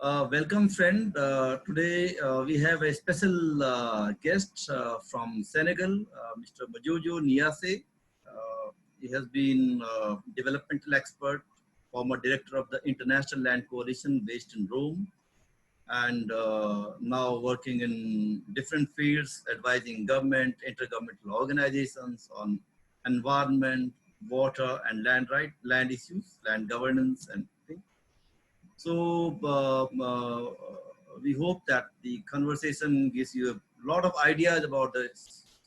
Welcome, friend. Today we have a special guest from Senegal, Mr. Madiodio Niasse. He has been developmental expert, former director of the International Land Coalition based in Rome, and now working in different fields, advising government, intergovernmental organizations on environment, water, and land issues, land governance, and things. So we hope that the conversation gives you a lot of ideas about the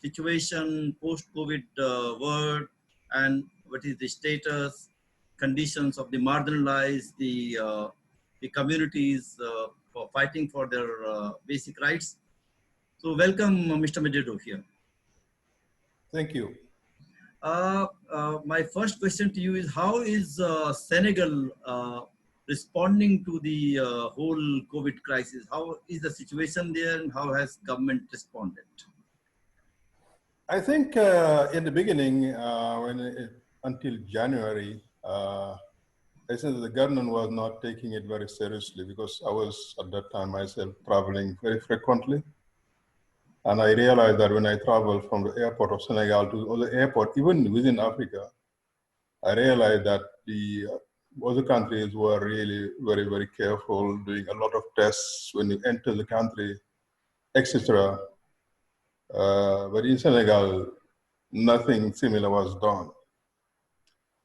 situation post-COVID world and what is the status, conditions of the marginalized, the communities for fighting for their basic rights. So welcome, Mr. Madiodio here. Thank you. My first question to you is, how is Senegal responding to the whole COVID crisis? How is the situation there and how has government responded? I think in the beginning, until January, I said the government was not taking it very seriously because I was at that time myself traveling very frequently. And I realized that when I traveled from the airport of Senegal to other airport, even within Africa, I realized that the other countries were really very, very careful, doing a lot of tests when you enter the country, etc. But in Senegal, nothing similar was done.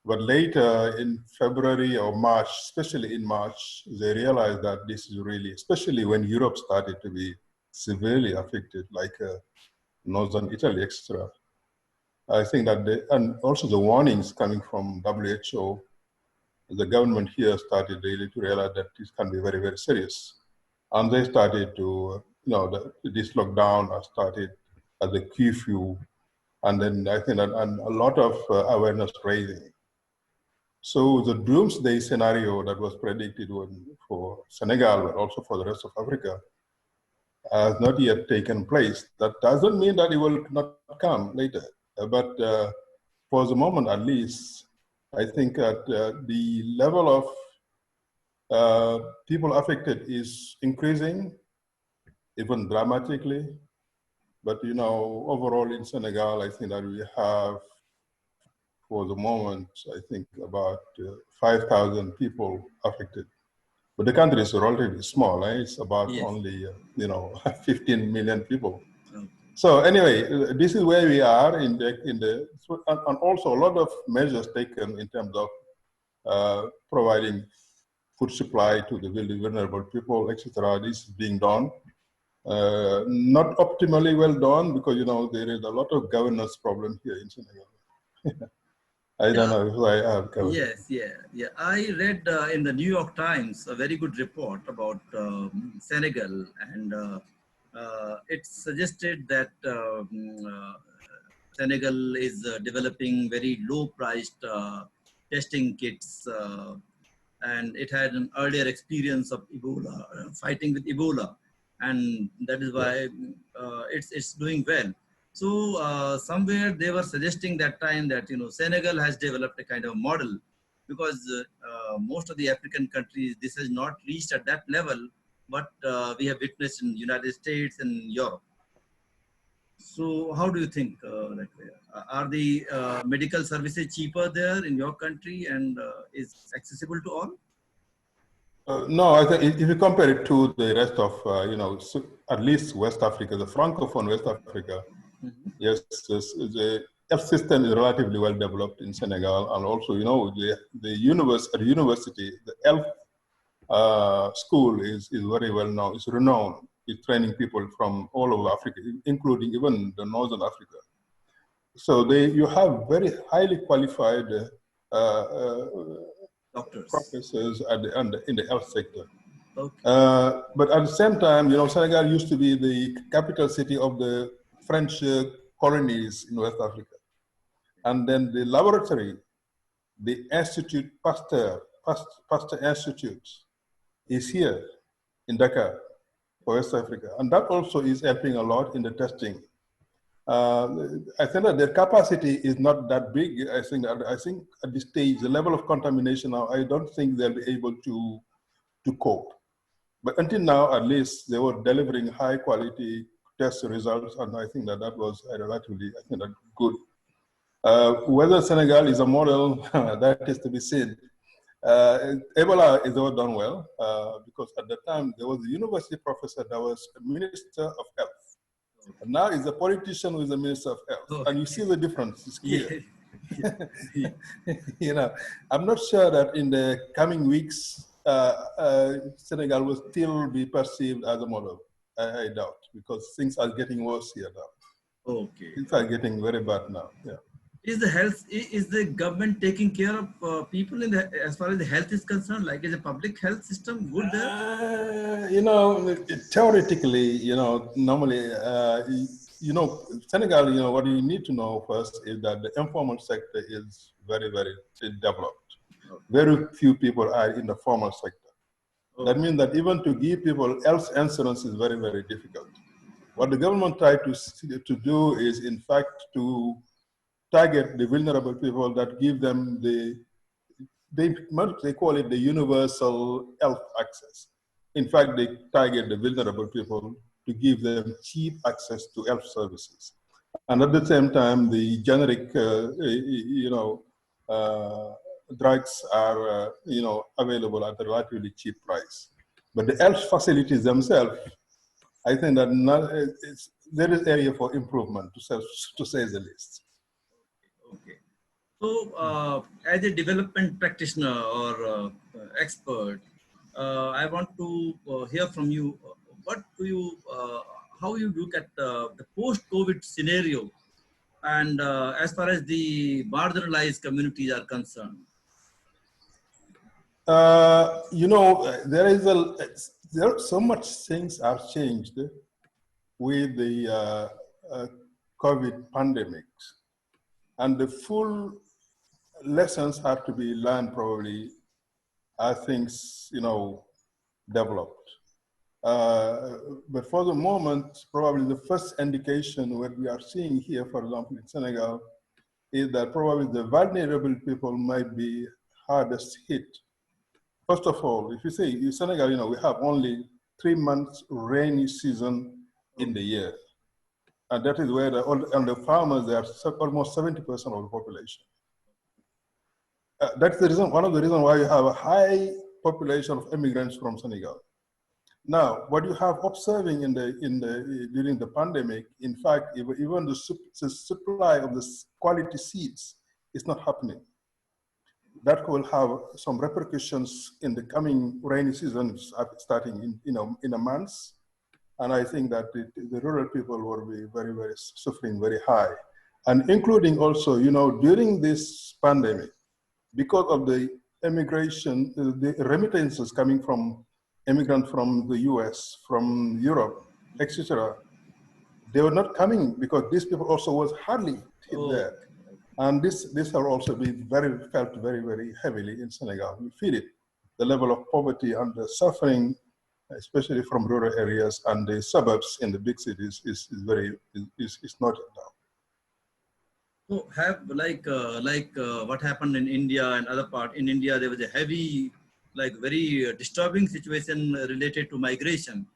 But later in February or March, especially in March, they realized that this is really, especially when Europe started to be severely affected, like Northern Italy, etc. I think that, and also the warnings coming from WHO, the government here started really to realize that this can be very, very serious. And they started to, this lockdown started as a curfew. And then I think that and a lot of awareness raising. So the doomsday scenario that was predicted for Senegal, but also for the rest of Africa, has not yet taken place. That doesn't mean that it will not come later. But for the moment, at least, I think that the level of people affected is increasing, even dramatically. But overall in Senegal, I think that we have, for the moment, I think about 5,000 people affected. But the country is relatively small. It's about only 15 million people. So anyway, this is where we are and also a lot of measures taken in terms of providing food supply to the really vulnerable people, etc. This is being done. Not optimally well done because there is a lot of governance problem here in Senegal. I don't know if I have covered. Yes. I read in the New York Times a very good report about Senegal, and it suggested that Senegal is developing very low-priced testing kits, and it had an earlier experience of Ebola, fighting with Ebola, and that is why it's doing well. So somewhere they were suggesting that time that Senegal has developed a kind of model, because most of the African countries this has not reached at that level, but we have witnessed in the United States and Europe. So how do you think? Are the medical services cheaper there in your country and is accessible to all? No, I think if you compare it to the rest of, at least West Africa, the Francophone West Africa, yes, the health system is relatively well developed in Senegal, and also, the university, the health school is very well known. It's renowned. It's training people from all over Africa, including even the Northern Africa. So you have very highly qualified doctors, professors in the health sector. Okay. But at the same time, Senegal used to be the capital city of the French colonies in West Africa. And then the laboratory, the Institute Pasteur Institute, is here in Dakar for West Africa. And that also is helping a lot in the testing. I think that their capacity is not that big. I think at this stage, the level of contamination now, I don't think they'll be able to cope. But until now, at least, they were delivering high quality test results, and I think that that was relatively, I think, that good. Whether Senegal is a model, that is to be seen. Ebola is all done well, because at the time there was a university professor that was a minister of health. And now is a politician who is a minister of health. Oh. And you see the difference, it's clear. Yeah. You know, I'm not sure that in the coming weeks, Senegal will still be perceived as a model. I doubt, because things are getting worse here now. Okay. Things are getting very bad now. Yeah. Is the government taking care of people in the, as far as the health is concerned? Like, is the public health system good there? You know, theoretically, you know, normally, you know, Senegal, you know, what you need to know first is that the informal sector is very, very developed. Okay. Very few people are in the formal sector. Okay. That means that even to give people health insurance is very, very difficult. What the government tried to do is, in fact, to target the vulnerable people, that give them they call it the universal health access. In fact, they target the vulnerable people to give them cheap access to health services. And at the same time, the generic, you know, drugs are, you know, available at a relatively cheap price. But the health facilities themselves, I think that there is area for improvement, to say the least. Okay. So, as a development practitioner or expert, I want to hear from you. What do you, how you look at the post-COVID scenario, and as far as the marginalized communities are concerned? You know, there are so much things have changed with the COVID pandemic, and the full lessons have to be learned probably as things, you know, developed. But for the moment, probably the first indication what we are seeing here, for example, in Senegal, is that probably the vulnerable people might be hardest hit. First of all, if you say in Senegal, you know, we have only 3 months rainy season in the year. And that is where the farmers, they are almost 70% of the population. That's the reason, one of the reasons why you have a high population of immigrants from Senegal. Now, what you have observing during the pandemic, in fact, even the supply of the quality seeds is not happening. That will have some repercussions in the coming rainy season, starting in a month. And I think that the rural people will be very, very suffering very high. And including also, you know, during this pandemic, because of the immigration, the remittances coming from immigrants from the US, from Europe, etc., they were not coming because these people also was hardly hit there. And this has also been felt very, very heavily in Senegal. We feel it. The level of poverty and the suffering, especially from rural areas and the suburbs in the big cities, is not down. So have what happened in India and other part. In India, there was a heavy, very disturbing situation related to migration,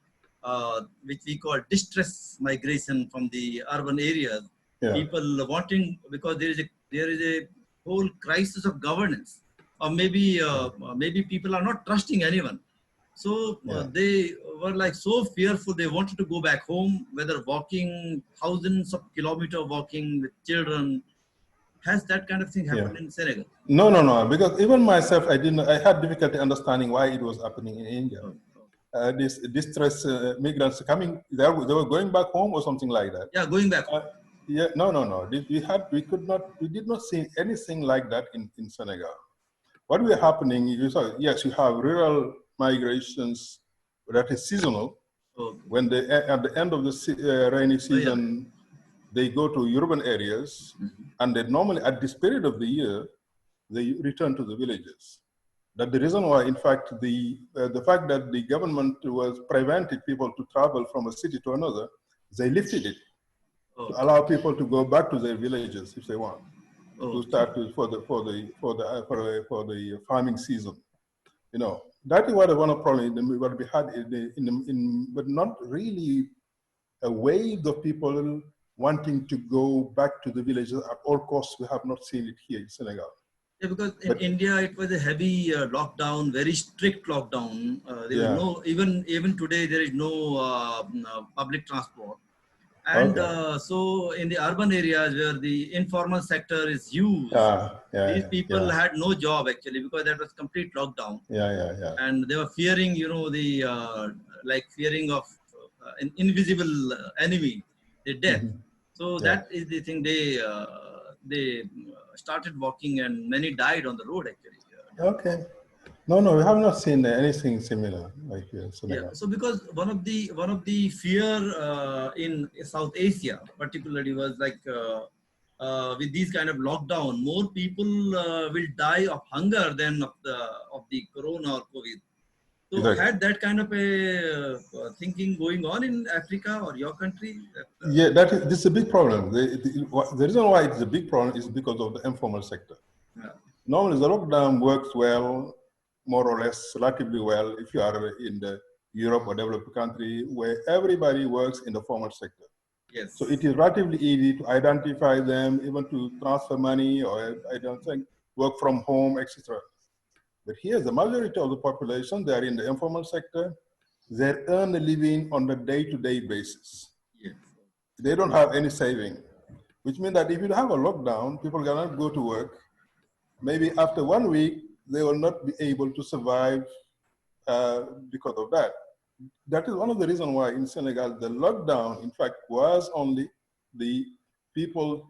which we call distress migration from the urban areas. Yeah. People wanting, because there is a whole crisis of governance, or maybe people are not trusting anyone. So they were so fearful. They wanted to go back home, whether walking thousands of kilometers, walking with children. Has that kind of thing happened in Senegal? No. Because even myself, I had difficulty understanding why it was happening in India. This distress migrants coming, they were going back home or something like that. Yeah, going back home. No. We did not see anything like that in Senegal. What was happening, you have rural migrations that is seasonal. Okay. When at the end of the rainy season, they go to urban areas, and they normally, at this period of the year, they return to the villages. That's the reason why, in fact, the fact that the government was preventing people to travel from a city to another, they lifted it to allow people to go back to their villages if they want. To start for the farming season, you know. that is what one of the problems what we had but not really a wave of people wanting to go back to the villages at all costs. We have not seen it here in Senegal. Yeah, because in India it was a heavy lockdown, very strict lockdown. There was no, even today there is no public transport. And so in the urban areas where the informal sector is used, these people had no job actually, because that was complete lockdown. And they were fearing, you know, the like fearing of an invisible enemy, the death. So that is the thing. They started walking, and many died on the road actually. Okay. No, we have not seen anything similar like here in Senegal. Yeah. So because one of the fear in South Asia particularly was like with these kind of lockdown, more people will die of hunger than of the corona or COVID. So had that kind of a thinking going on in Africa or your country? Yeah, this is a big problem. The reason why it's a big problem is because of the informal sector. Normally, the lockdown works well, more or less relatively well, if you are in the Europe or developed country where everybody works in the formal sector. Yes. So it is relatively easy to identify them, even to transfer money, or I don't think work from home, etc. But here, the majority of the population, they are in the informal sector. They earn a living on a day-to-day basis. Yes. They don't have any saving, which means that if you have a lockdown, people cannot go to work. Maybe after 1 week, they will not be able to survive because of that. That is one of the reasons why in Senegal, the lockdown, in fact, was only the people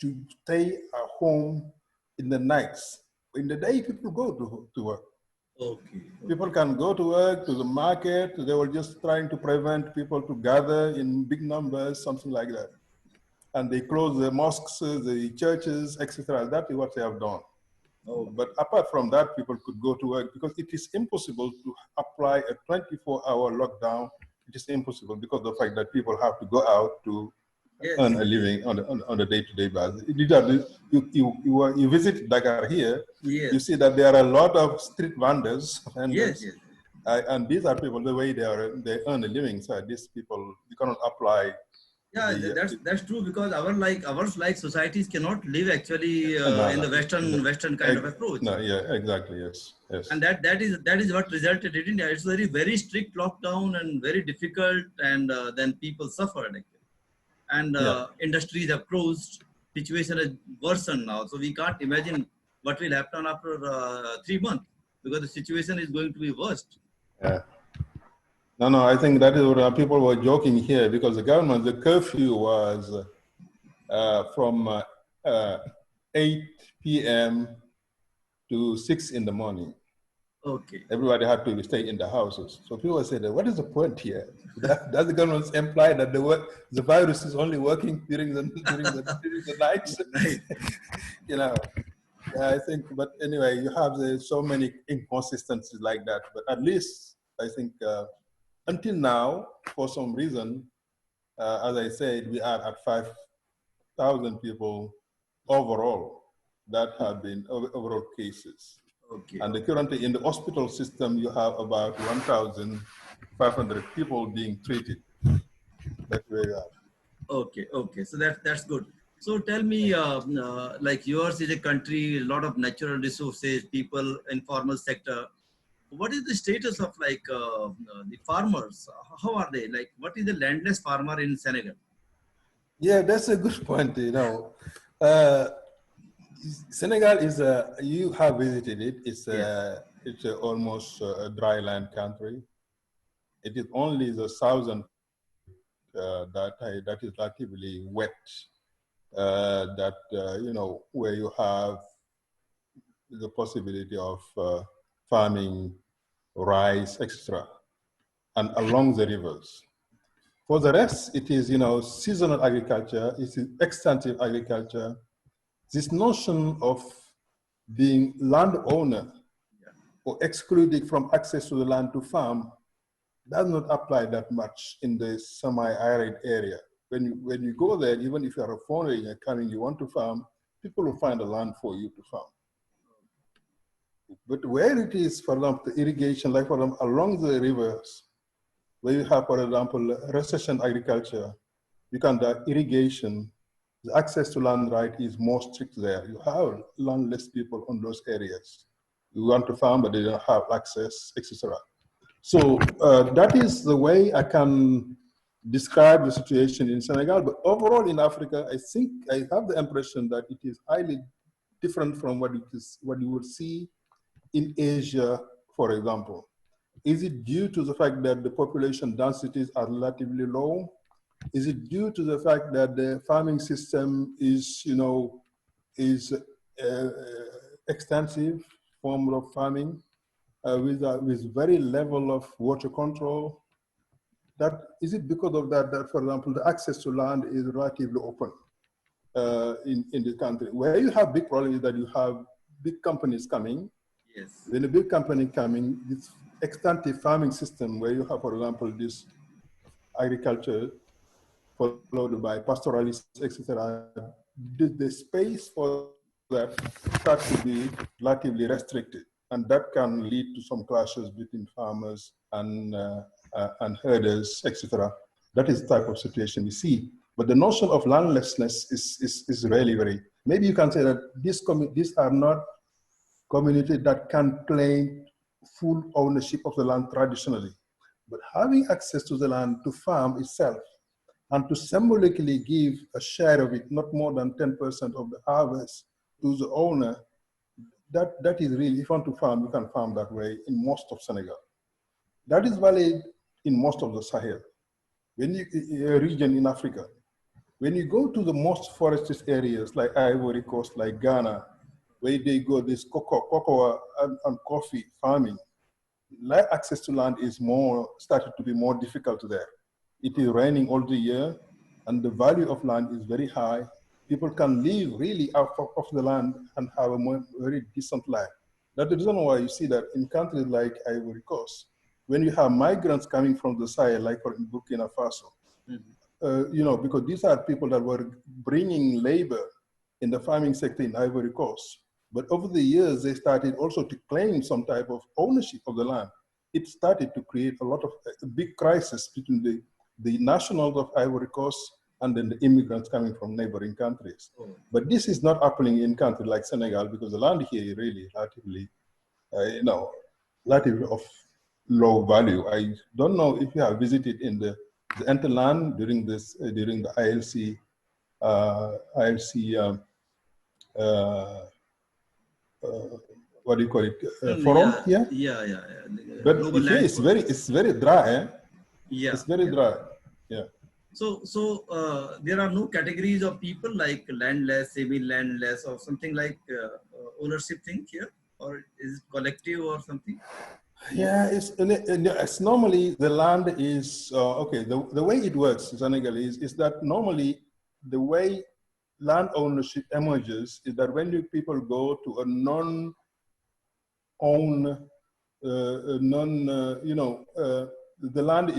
to stay at home in the nights. In the day, people go to work. Okay. People can go to work, to the market. They were just trying to prevent people to gather in big numbers, something like that. And they close the mosques, the churches, etc. That is what they have done. But apart from that, people could go to work because it is impossible to apply a 24-hour lockdown. It is impossible because of the fact that people have to go out to earn a living on a day-to-day basis. You visit Dakar here, you see that there are a lot of street vendors, and these are people, the way they earn a living. So these people, you cannot apply. Yeah, that's true, because our societies cannot live actually in the Western kind of approach. No, yeah, exactly, yes. And that is what resulted in India. It's very strict lockdown and very difficult, and then people suffered actually. And industries have closed. Situation has worsened now, so we can't imagine what will happen after 3 months, because the situation is going to be worst. Yeah. No, I think that is what people were joking here, because the curfew was from 8 p.m. to 6 in the morning. Okay. Everybody had to stay in the houses. So people said, what is the point here? Does the government imply that the virus is only working during the nights? You know, I think, but anyway, you have so many inconsistencies like that. But at least, I think, until now, for some reason, as I said, we are at 5,000 people overall that have been overall cases. Okay. And currently in the hospital system, you have about 1,500 people being treated. That's where you are. Okay. So that's good. So tell me, like yours is a country, a lot of natural resources, people, informal sector. What is the status of like the farmers? How are they? Like, what is the landless farmer in Senegal? Yeah, that's a good point. You know, Senegal is you have visited it. It's almost a dry land country. It is only the southern that is relatively wet. You know, where you have the possibility of farming rice, etc., and along the rivers. For the rest, it is, you know, seasonal agriculture, it's extensive agriculture. This notion of being landowner or excluded from access to the land to farm does not apply that much in the semi-arid area. When you go there, even if you are a foreigner coming, you want to farm, people will find a land for you to farm. But where it is, for example, the irrigation, like for example, along the rivers, where you have, for example, recession agriculture, you can do irrigation, the access to land right is more strict there. You have landless people on those areas. You want to farm, but they don't have access, etc. So that is the way I can describe the situation in Senegal. But overall in Africa, I think I have the impression that it is highly different from what you would see in Asia, for example. Is it due to the fact that the population densities are relatively low? Is it due to the fact that the farming system is, extensive form of farming with very level of water control? Is it because of that, for example, the access to land is relatively open in the country? Where you have big problem is that you have big companies coming. Yes. When a big company coming, this extensive farming system where you have, for example, this agriculture followed by pastoralists, etc., the space for that starts to be relatively restricted. And that can lead to some clashes between farmers and herders, etc. That is the type of situation we see. But the notion of landlessness is really very, maybe you can say that these are not communities that can claim full ownership of the land traditionally. But having access to the land to farm itself and to symbolically give a share of it, not more than 10% of the harvest to the owner, that is really, if you want to farm, you can farm that way in most of Senegal. That is valid in most of the Sahel. When a region in Africa, when you go to the most forested areas like Ivory Coast, like Ghana, where they go, this cocoa and coffee farming, access to land is started to be more difficult there. It is raining all the year, and the value of land is very high. People can live really off the land and have a very decent life. That's the reason why you see that in countries like Ivory Coast, when you have migrants coming from the Sahel, like in Burkina Faso, because these are people that were bringing labor in the farming sector in Ivory Coast. But over the years, they started also to claim some type of ownership of the land. It started to create a lot of a big crisis between the nationals of Ivory Coast and then the immigrants coming from neighboring countries. But this is not happening in countries like Senegal because the land here is really relatively, relatively of low value. I don't know if you have visited in the hinterland during during the ILC what do you call it? Forum here? Yeah. But it's very dry. Eh? Yeah. It's very dry. Yeah. So there are no categories of people like landless, semi-landless, or something like ownership thing here, or is it collective or something? Yeah, it's normally the land is okay. The way it works in Senegal is that normally the way land ownership emerges is that when people go to a non-own, the land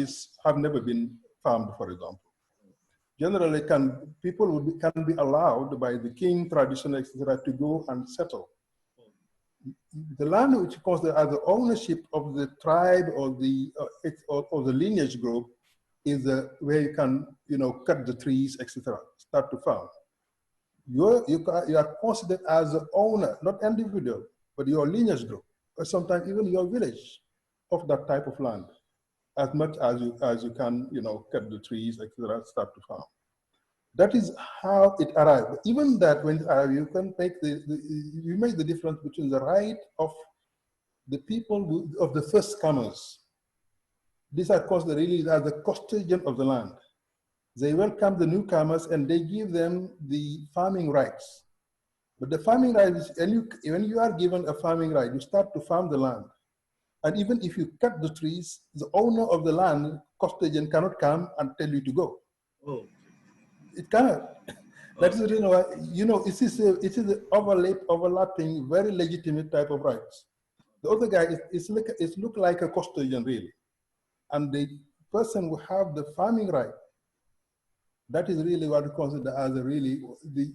have never been farmed, for example. Generally, people can be allowed by the king, tradition, etc., to go and settle. The land which is considered as the ownership of the tribe or the lineage group is where you can cut the trees, etc., start to farm. You are considered as the owner, not individual, but your lineage group, or sometimes even your village of that type of land, as much as you can cut the trees, etc., start to farm. That is how it arrived. Even that, when it arrived, you can make you make the difference between the right of the people of the first comers. These are considered really as the custodian of the land. They welcome the newcomers and they give them the farming rights. But the farming rights, when you are given a farming right, you start to farm the land. And even if you cut the trees, the owner of the land, custodian, cannot come and tell you to go. Oh. It cannot. That is the reason why, it is an overlapping, very legitimate type of rights. The other guy look like a custodian, really. And the person who have the farming right that is really what we consider as a really,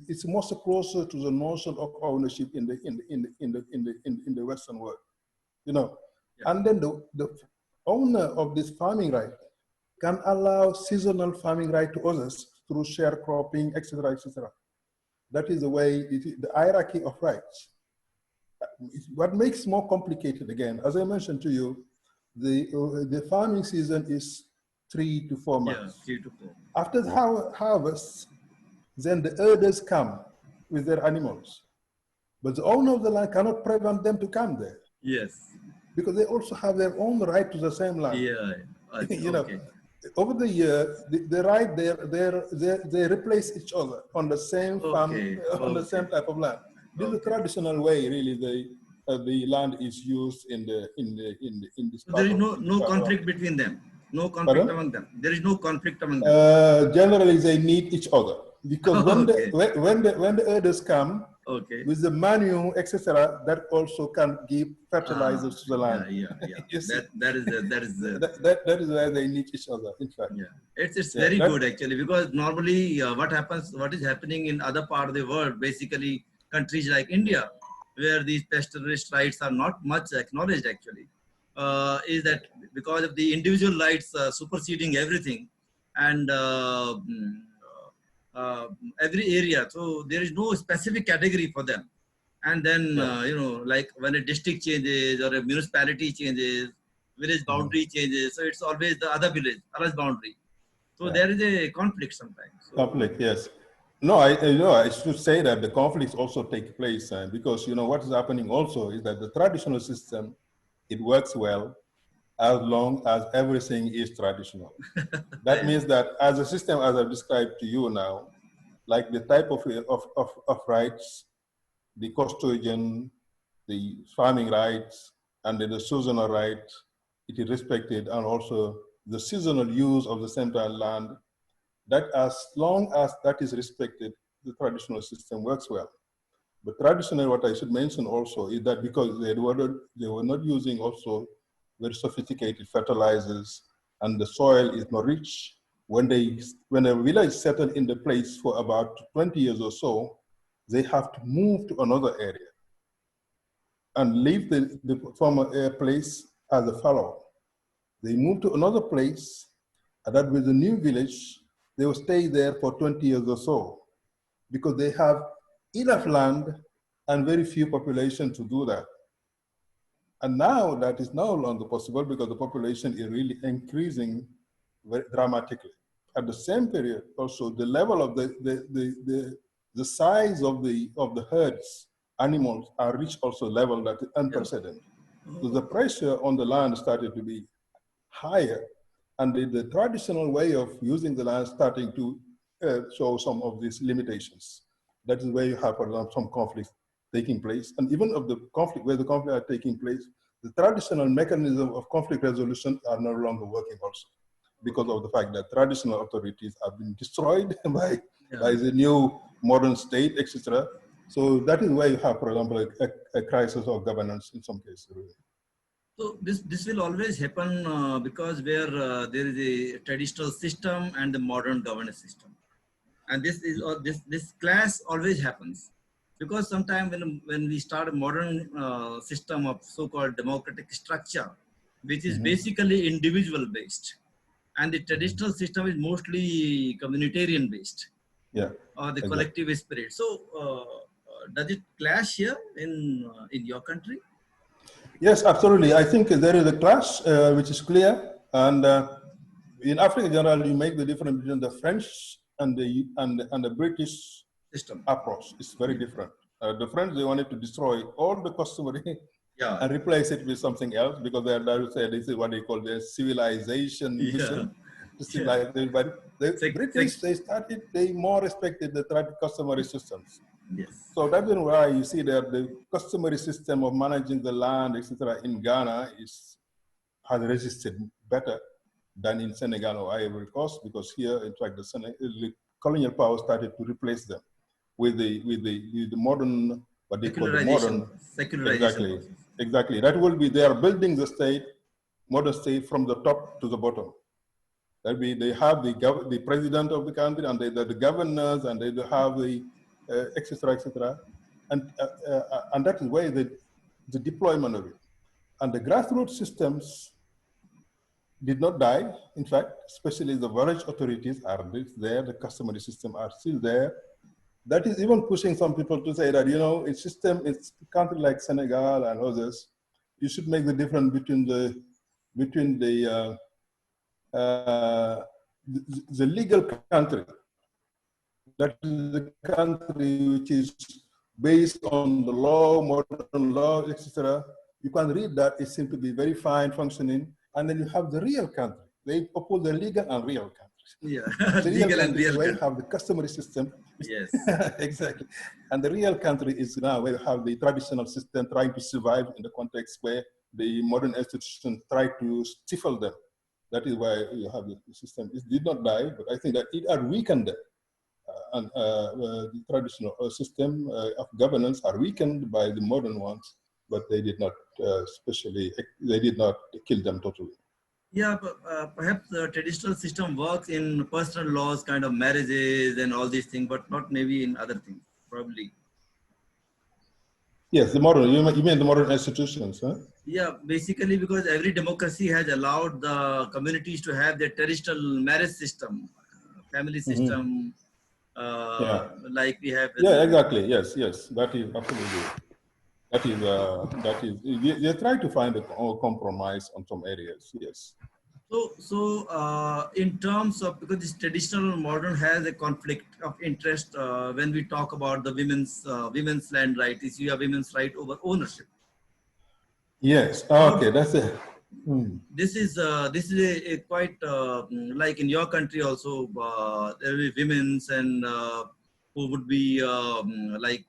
it's most closer to the notion of ownership in the Western world, you know. Yeah. And then the owner of this farming right can allow seasonal farming right to others through sharecropping, etc., etc. That is the way, the hierarchy of rights. What makes more complicated, again, as I mentioned to you, the farming season is 3 to 4 months. Yeah, 3 to 4. After the harvest, then the herders come with their animals. But the owner of the land cannot prevent them to come there. Yes. Because they also have their own right to the same land. Yeah. You know, over the year, the right they replace each other on the same farm, on the same type of land. This is the traditional way, really, the land is used in this. So there is no conflict between them. No conflict among them. There is no conflict among them. Generally, they need each other because when the herders come with the manure, etc., that also can give fertilizers to the land. Yeah. that is where they need each other. In fact, it's very good actually, because normally what is happening in other part of the world, basically countries like India, where these pastoralist rights are not much acknowledged actually. Is that because of the individual rights superseding everything, and every area, so there is no specific category for them. And then you know, like when a district changes or a municipality changes, village boundary changes, so it's always the other boundary. So there is a conflict sometimes. So, conflict, yes. No, I should say that the conflicts also take place because, you know, what is happening also is that the traditional system, it works well as long as everything is traditional. That means that as a system, as I've described to you now, like the type of rights, the custodian, the farming rights, and the seasonal rights, it is respected, and also the seasonal use of the central land, that as long as that is respected, the traditional system works well. But traditionally, what I should mention also is that because they were not using also very sophisticated fertilizers, and the soil is not rich, when a village settled in the place for about 20 years or so, they have to move to another area and leave the former place as a fallow. They move to another place, and that with the new village, they will stay there for 20 years or so, because they have enough land and very few population to do that. And now that is no longer possible because the population is really increasing very dramatically. At the same period, also the level of the size of the herds, animals are reached also level that is unprecedented. So the pressure on the land started to be higher, and the traditional way of using the land starting to show some of these limitations. That is where you have, for example, some conflicts taking place. And even of the conflict, where the conflict are taking place, the traditional mechanism of conflict resolution are no longer working also, because of the fact that traditional authorities have been destroyed by the new modern state, etc. So that is where you have, for example, a crisis of governance in some cases. Really. So this will always happen because where there is a traditional system and the modern governance system, and this clash always happens, because sometimes when we start a modern system of so-called democratic structure, which is basically individual based, and the traditional system is mostly communitarian based, or the collective spirit. So does it clash here in your country? Yes, absolutely. I think there is a clash which is clear, and in Africa in general, you make the difference between the French and the British system approach. It's very different. The French, they wanted to destroy all the customary and replace it with something else, because this is what they call the civilization mission. But the British, they more respected the customary systems. Yes. So that's why you see that the customary system of managing the land, etc., in Ghana has resisted better than in Senegal or Ivory Coast, because here, in fact, the colonial power started to replace them with the modern, what they call the modern secularization. Exactly. That will be, they are building the state, modern state, from the top to the bottom. That means they have the president of the country, and the governors, and they have the et cetera, et cetera. And that is why the deployment of it. And the grassroots systems did not die. In fact, especially the village authorities are there, the customary system are still there. That is even pushing some people to say that, you know, it's a country like Senegal and others, you should make the difference between the legal country, that is the country which is based on the law, modern law, etc. You can read that, it seems to be very fine functioning. And then you have the real country. They oppose the legal and real countries. Yeah, the legal and real where country. you have the customary system. Yes. Exactly. And the real country is now where you have the traditional system trying to survive in the context where the modern institutions try to stifle them. That is why you have the system. It did not die, but I think that it had weakened them. The traditional system of governance are weakened by the modern ones, but they did not they did not kill them totally. Yeah, but perhaps the traditional system works in personal laws, kind of marriages and all these things, but not maybe in other things, probably. Yes, the modern, you mean the modern institutions, huh? Yeah, basically because every democracy has allowed the communities to have their traditional marriage system, family system, like we have. Yeah, exactly. Yes, yes, that is absolutely. That is. They try to find a compromise on some areas. Yes. So, in terms of, because this traditional modern has a conflict of interest when we talk about the women's land right, is you have women's right over ownership. Yes. Okay, that's it. This is a quite like in your country also. There will be women's and who would be like.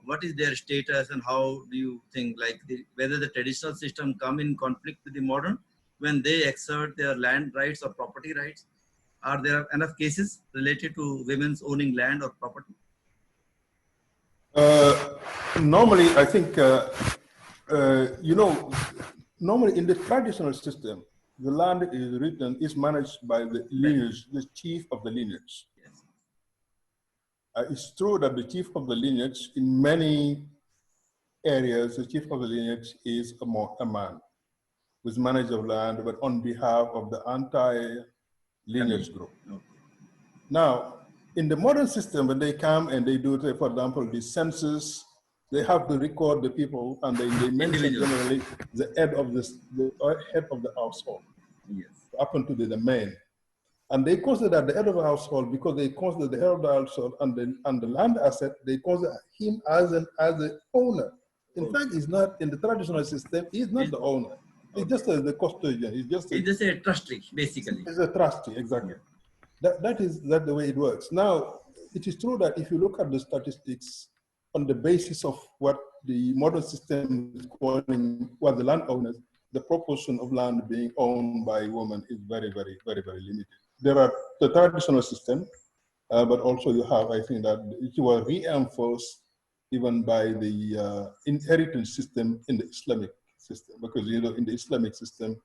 What is their status and how do you think, like whether the traditional system come in conflict with the modern when they exert their land rights or property rights? Are there enough cases related to women's owning land or property? Normally, I think, you know, normally in the traditional system, the land is managed by the lineage, the chief of the lineage. Yes. It's true that the chief of the lineage, in many areas, the chief of the lineage is a man who's manager of land, but on behalf of the entire lineage group. Okay. Now, in the modern system, when they come and they do, for example, the census, they have to record the people, and they mention generally the head of the household. Yes. Up to the man. And they consider that the head of the household, because they consider the head of the household and the land asset, they consider him as an owner. In fact, he's not in the traditional system. He's not the owner. He's just the custodian. He's just a trustee, basically. He's a trustee, exactly. That is the way it works. Now, it is true that if you look at the statistics on the basis of what the modern system is calling what the landowners, the proportion of land being owned by women is very, very, very, very limited. There are the traditional system, but also you have, I think that it was reinforced even by the inheritance system in the Islamic system, because, you know, in the Islamic system,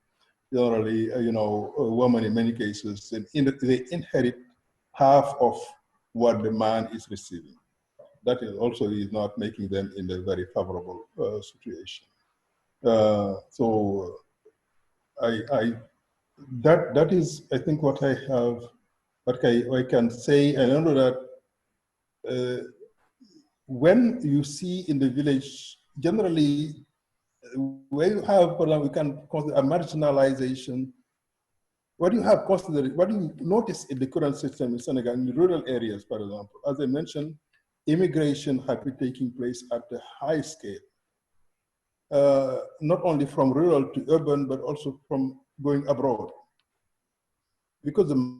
generally, you know, women in many cases, they inherit half of what the man is receiving. That is also is not making them in a very favorable situation. So that is, I think, what I have, what I can say. I know that when you see in the village, generally, where you have, we can consider a marginalization. What you have considered, what you notice in the current system in Senegal, in the rural areas, for example, as I mentioned, immigration has been taking place at a high scale. Not only from rural to urban, but also from going abroad. Because the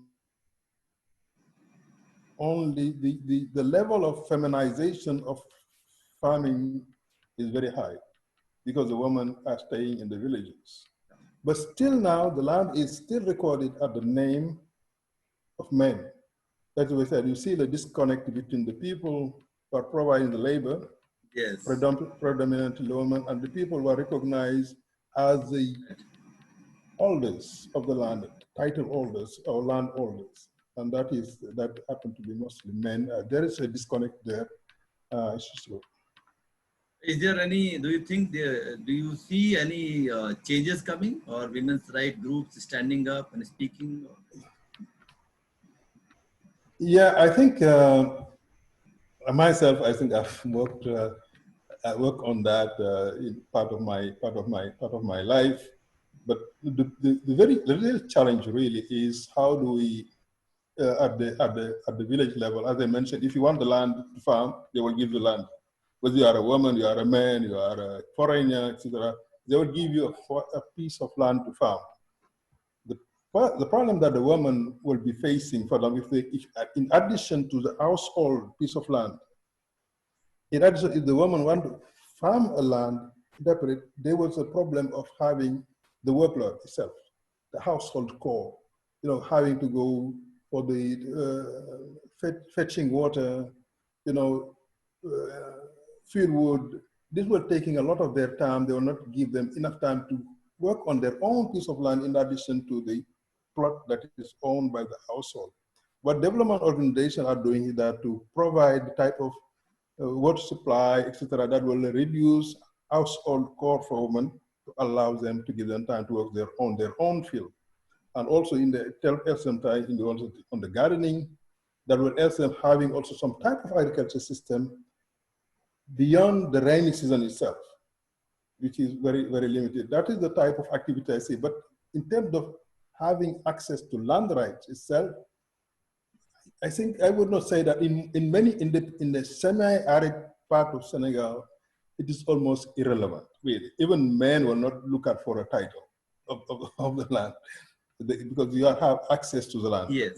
level of feminization of farming is very high, because the women are staying in the villages. But still now, the land is still recorded at the name of men. That's what we said. You see the disconnect between the people who are providing the labor, predominantly women, and the people who are recognized as holders of the land, title holders or land holders, and that happen to be mostly men. There is a disconnect there. Is there any, do you think, do you see any changes coming, or women's rights groups standing up and speaking? Yeah, I think myself, I think I've worked, I work on that in part of my life. But the real challenge really is how do we at the village level, as I mentioned, if you want the land to farm, they will give you land. Whether you are a woman, you are a man, you are a foreigner, etc., they will give you a piece of land to farm. The problem that the woman will be facing, for them, if in addition to the household piece of land, in addition, if the woman want to farm a land, there was a problem of having the workload itself, the household core, having to go for the fetching water, field wood. This was taking a lot of their time. They will not give them enough time to work on their own piece of land in addition to the plot that is owned by the household. What development organizations are doing is that to provide the type of water supply, etc., that will reduce household core for women to allow them to give them time to work their own field. And also in the time on the gardening, that will help them having also some type of agriculture system beyond the rainy season itself, which is very, very limited. That is the type of activity I see. But in terms of having access to land rights itself, I think I would not say that in the semi-arid part of Senegal, it is almost irrelevant, really. Even men will not look out for a title of the land because you have access to the land. Yes.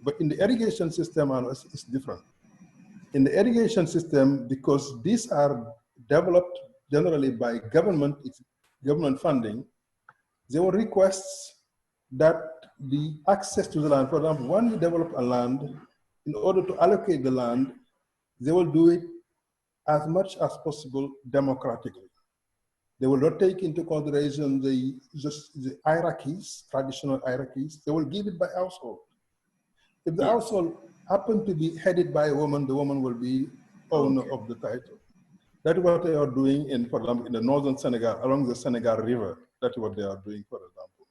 But in the irrigation system, it's different. In the irrigation system, because these are developed generally by government funding, there were requests that the access to the land, for example, when you develop a land, in order to allocate the land, they will do it as much as possible democratically. They will not take into consideration the hierarchies, traditional hierarchies. They will give it by household. If the household happen to be headed by a woman, the woman will be owner of the title. That is what they are doing for example, in the northern Senegal, along the Senegal River. That's what they are doing, for example.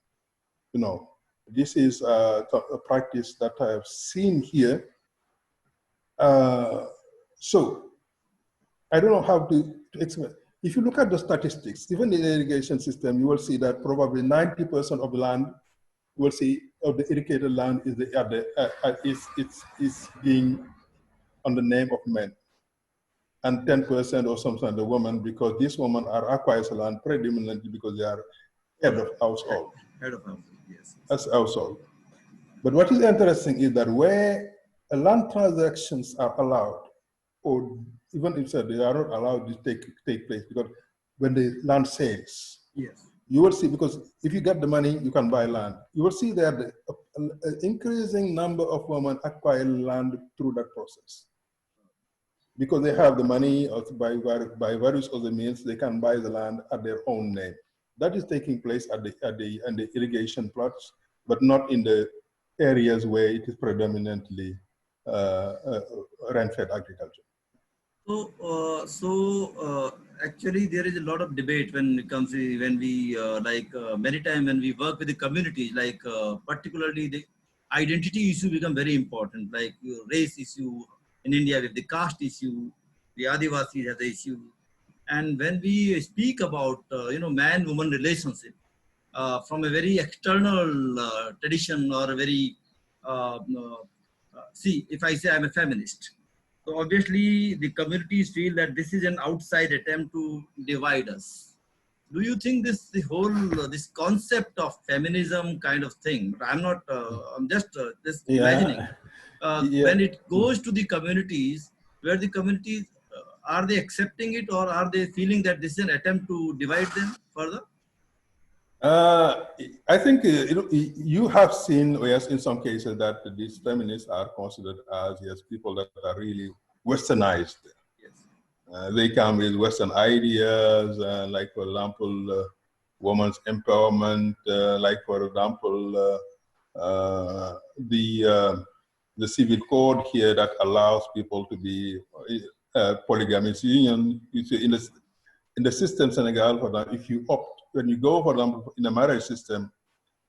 This is a practice that I have seen here. So I don't know how to explain. If you look at the statistics, even in the irrigation system, you will see that probably 90% of the land, you will see of the irrigated land is being on the name of men, and 10% or something the women, because these women are acquires land predominantly because they are head of household. Head of household, yes. As household. But what is interesting is that where land transactions are allowed, or even if they are not allowed to take place, because when the land sales, yes, you will see, because if you get the money, you can buy land. You will see that an increasing number of women acquire land through that process. Because they have the money, or by various other means, they can buy the land at their own name. That is taking place at the irrigation plots, but not in the areas where it is predominantly rain-fed agriculture. So, actually, there is a lot of debate when it comes to many times when we work with the community, particularly the identity issue become very important, like race issue in India with the caste issue, the Adivasi has the issue, and when we speak about man-woman relationship from a very external tradition or a very see, if I say I'm a feminist. So obviously the communities feel that this is an outside attempt to divide us. Do you think this concept of feminism kind of thing? I'm not. I'm just imagining. When it goes to the communities, where the communities are they accepting it, or are they feeling that this is an attempt to divide them further? I think you have seen, yes, in some cases that these feminists are considered as people that are really westernized. Yes. They come with Western ideas, like for example, women's empowerment, like for example, the civil code here that allows people to be polygamous union. You see, in the system Senegal, for example, if you opt, when you go, for example, in a marriage system,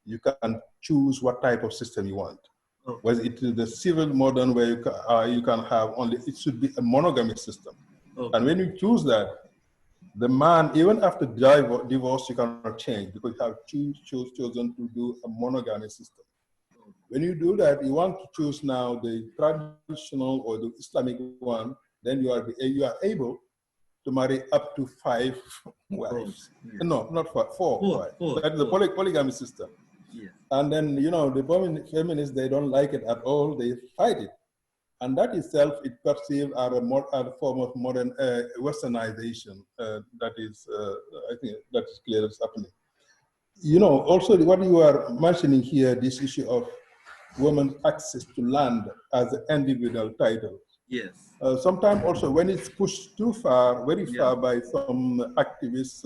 you can choose what type of system you want. Okay. Whether it is the civil modern where you can have only, it should be a monogamous system. Okay. And when you choose that, the man, even after divorce, you cannot change because you have chosen to do a monogamous system. When you do that, you want to choose now the traditional or the Islamic one, then you are able to marry up to 5 wives. Yeah. No, not 4 wives. That is the polygamy system. Yeah. And then, you know, the feminists, they don't like it at all. They fight it. And that itself, it perceived as a form of modern westernization. That is, I think that is clear as happening. You know, also what you are mentioning here, this issue of women's access to land as an individual title. Yes. Sometimes also when it's pushed too far, very far by some activists,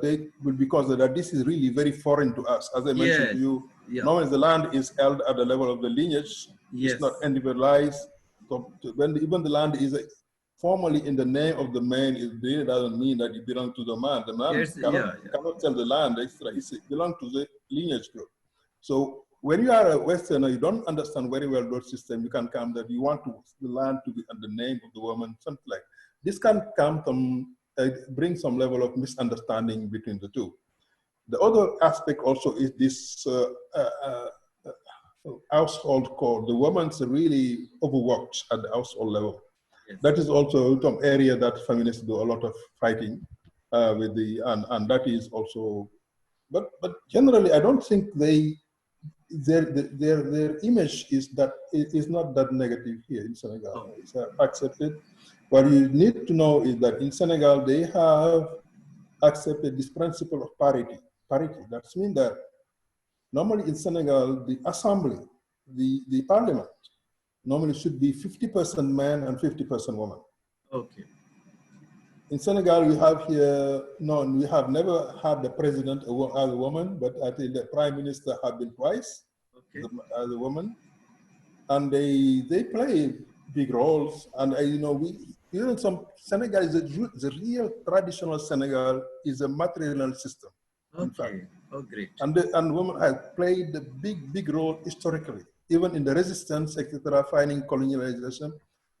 they will, because of that, this is really very foreign to us. As I mentioned to you, normally the land is held at the level of the lineage. It's not individualized. So when even the land is formally in the name of the man, it really doesn't mean that it belongs to the man. The man cannot sell the land extra. It belongs to the lineage group. So when you are a Westerner, you don't understand very well those systems. You can come that you want the land to be under the name of the woman, something like this can come from bring some level of misunderstanding between the two. The other aspect also is this household code. The woman's really overworked at the household level. Yes. That is also some area that feminists do a lot of fighting with the, and that is also, but generally I don't think their image is not that negative here in Senegal. Oh. It's accepted. What you need to know is that in Senegal they have accepted this principle of parity. That means that normally in Senegal the assembly, the parliament, normally should be 50% man and 50% woman. Okay. In Senegal, we have here, we have never had the president as a woman, but I think the prime minister have been twice as a woman. And they play big roles. And Senegal is the real traditional Senegal is a matrilineal system. Okay, oh great. And women have played a big role historically, even in the resistance, etc., fighting colonialization.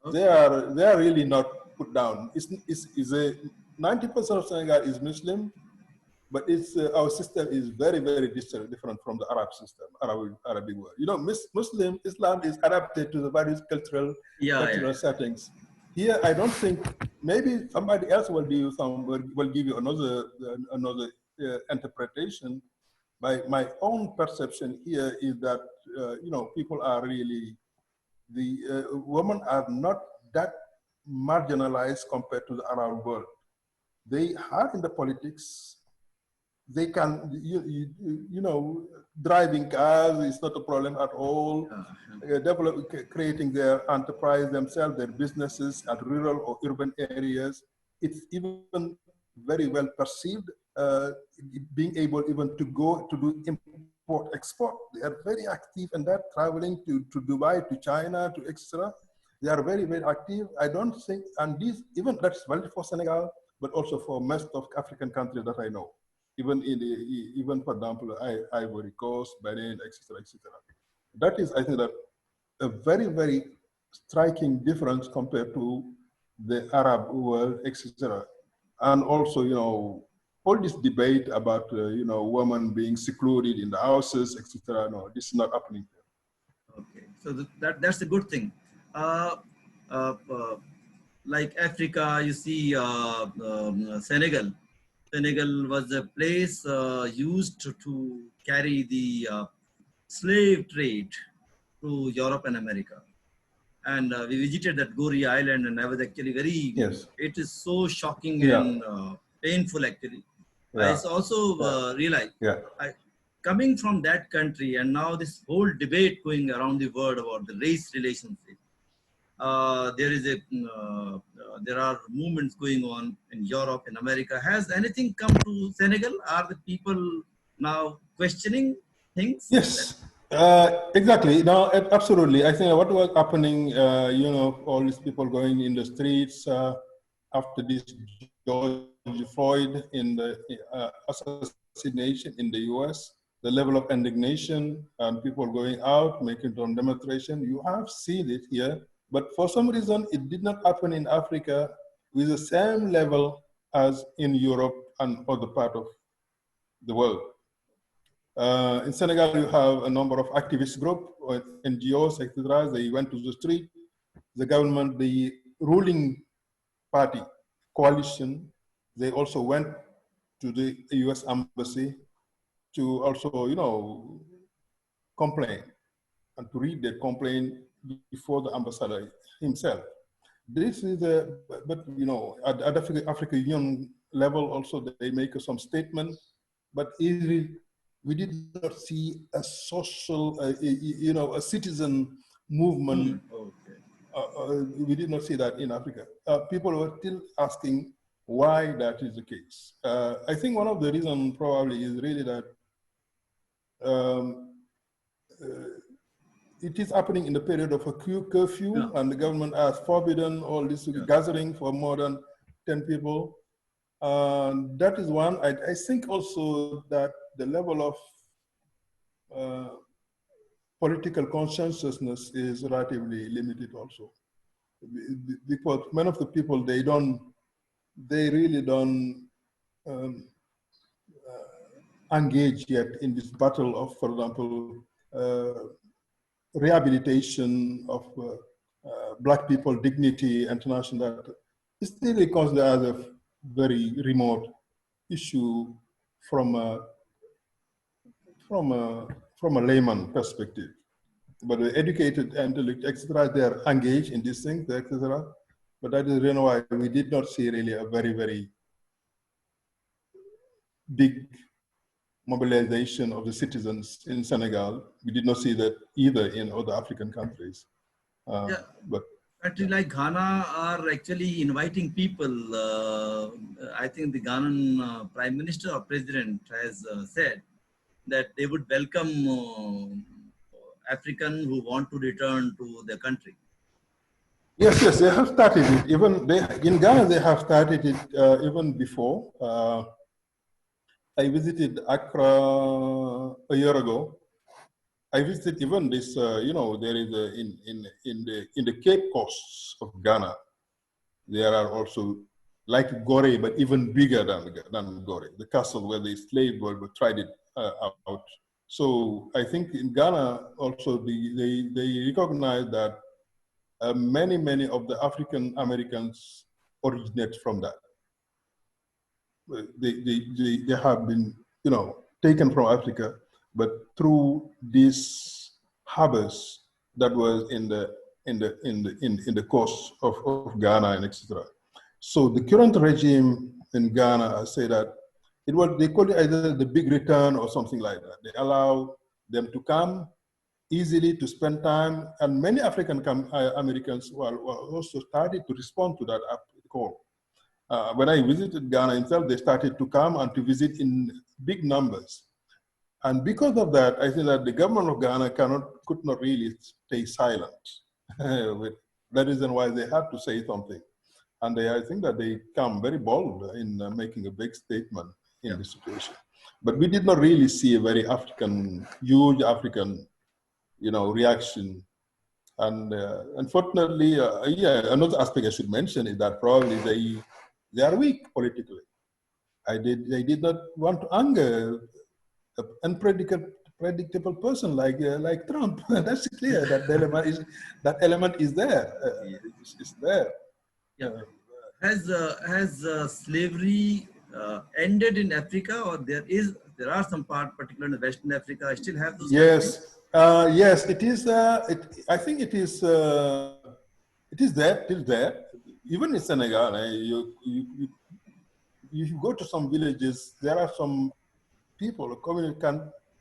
Okay. They are really not put down. It's 90% of Senegal is Muslim, but our system is very, very different from the Arab system, Arabic world. You know, Muslim Islam is adapted to the various cultural settings. Here, I don't think, maybe somebody else will give you another interpretation. My own perception here is that people are really, the women are not that marginalized compared to the Arab world. They are in the politics. They can, driving cars is not a problem at all. Creating their enterprise themselves, their businesses at rural or urban areas. It's even very well perceived, being able even to go to do import, export. They are very active in that, traveling to Dubai, to China, to etc. They are very, very active. I don't think, and these, even that's valid for Senegal, but also for most of African countries that I know. Even for example, Ivory Coast, Benin, etc., etc. That is, I think, that a very, very striking difference compared to the Arab world, etc. And also, all this debate about, women being secluded in the houses, etc. No, this is not happening. Okay, so that's a good thing. Like Africa, you see Senegal. Senegal was a place used to carry the slave trade to Europe and America. And we visited that Gori Island, and I was actually very, it is so shocking and painful actually. I also realized, coming from that country, and now this whole debate going around the world about the race relationship. there is a there are movements going on in Europe, in America. Has anything come to Senegal? Are the people now questioning things? Yes, exactly. No, absolutely. I think what was happening, you know, all these people going in the streets after this George Floyd in the assassination in the US, the level of indignation and people going out, making some demonstration. You have seen it here, but for some reason, it did not happen in Africa with the same level as in Europe and other part of the world. In Senegal, you have a number of activist groups, NGOs, etc. They went to the street. The government, the ruling party coalition, they also went to the US embassy to also, you know, complain and to read their complaint before the ambassador himself. This is a, but you know, at African Union level also they make some statement, but we did not see a social, you know, a citizen movement. Okay. We did not see that in Africa. People were still asking why that is the case. I think one of the reasons probably is really that um, it is happening in the period of a curfew, and the government has forbidden all this gathering for more than 10 people. That is one. I think also that the level of political conscientiousness is relatively limited also. Because many of the people, they really don't engage yet in this battle of, for example, rehabilitation of Black people, dignity, international. It still is considered as a very remote issue from a layman perspective. But the educated intellect, etc., they are engaged in these things, etc. But that is the reason why we did not see really a very, very big mobilization of the citizens in Senegal. We did not see that either in other African countries. But countries like Ghana are actually inviting people. I think the Ghanaian Prime Minister or President has said that they would welcome Africans who want to return to their country. Yes, yes, they have started it. Even in Ghana, they have started it even before. I visited Accra a year ago. I visited even this. You know, there is in the Cape Coast of Ghana, there are also like Gore, but even bigger than Gore, the castle where the slave were tried it out. So I think in Ghana also they recognize that many of the African Americans originate from that. They have been, you know, taken from Africa, but through these harbors that was in the coast of Ghana and etc. So the current regime in Ghana say that they call it either the big return or something like that. They allow them to come easily to spend time, and many African Americans were also started to respond to that call. When I visited Ghana itself, they started to come and to visit in big numbers. And because of that, I think that the government of Ghana could not really stay silent. That is why they had to say something. And I think that they come very bold in making a big statement in this situation. But we did not really see a very huge African, you know, reaction. And unfortunately, another aspect I should mention is that probably they are weak politically. They did not want to anger an unpredictable person like Trump. That's clear. That element is there. It's there. Has slavery ended in Africa, or there are some part, particularly in Western Africa, still have those? Yes, yes, it is. I think it is. It is there. It is there. Even in Senegal, you go to some villages. There are some people, a community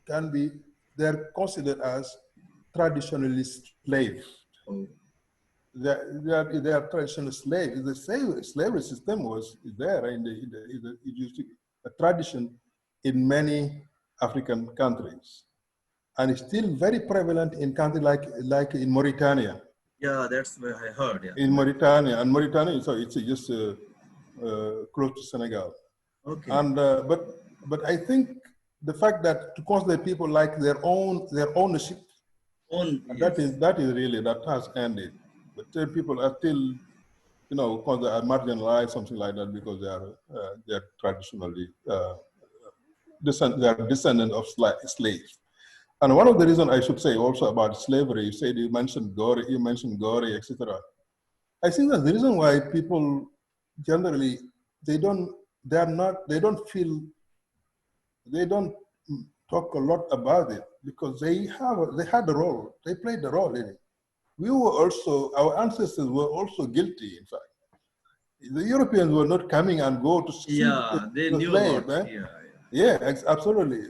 can be. They're considered as traditionally slaves. Oh. they are traditional slaves. The slavery system was there in a tradition in many African countries, and it's still very prevalent in countries like in Mauritania. Yeah, that's what I heard. Yeah. In Mauritania, so it's just close to Senegal. Okay. And but I think the fact that to consider people like their ownership, Yes. that has ended. But people are still, you know, because they are marginalized, something like that, because they are traditionally they are descendants of slaves. And one of the reasons I should say also about slavery, you mentioned Gori, etc. I think that the reason why people generally they don't talk a lot about it, because they had a role, they played a role in it. Our ancestors were also guilty, in fact. The Europeans were not coming and go to see They the knew slave. about. Absolutely.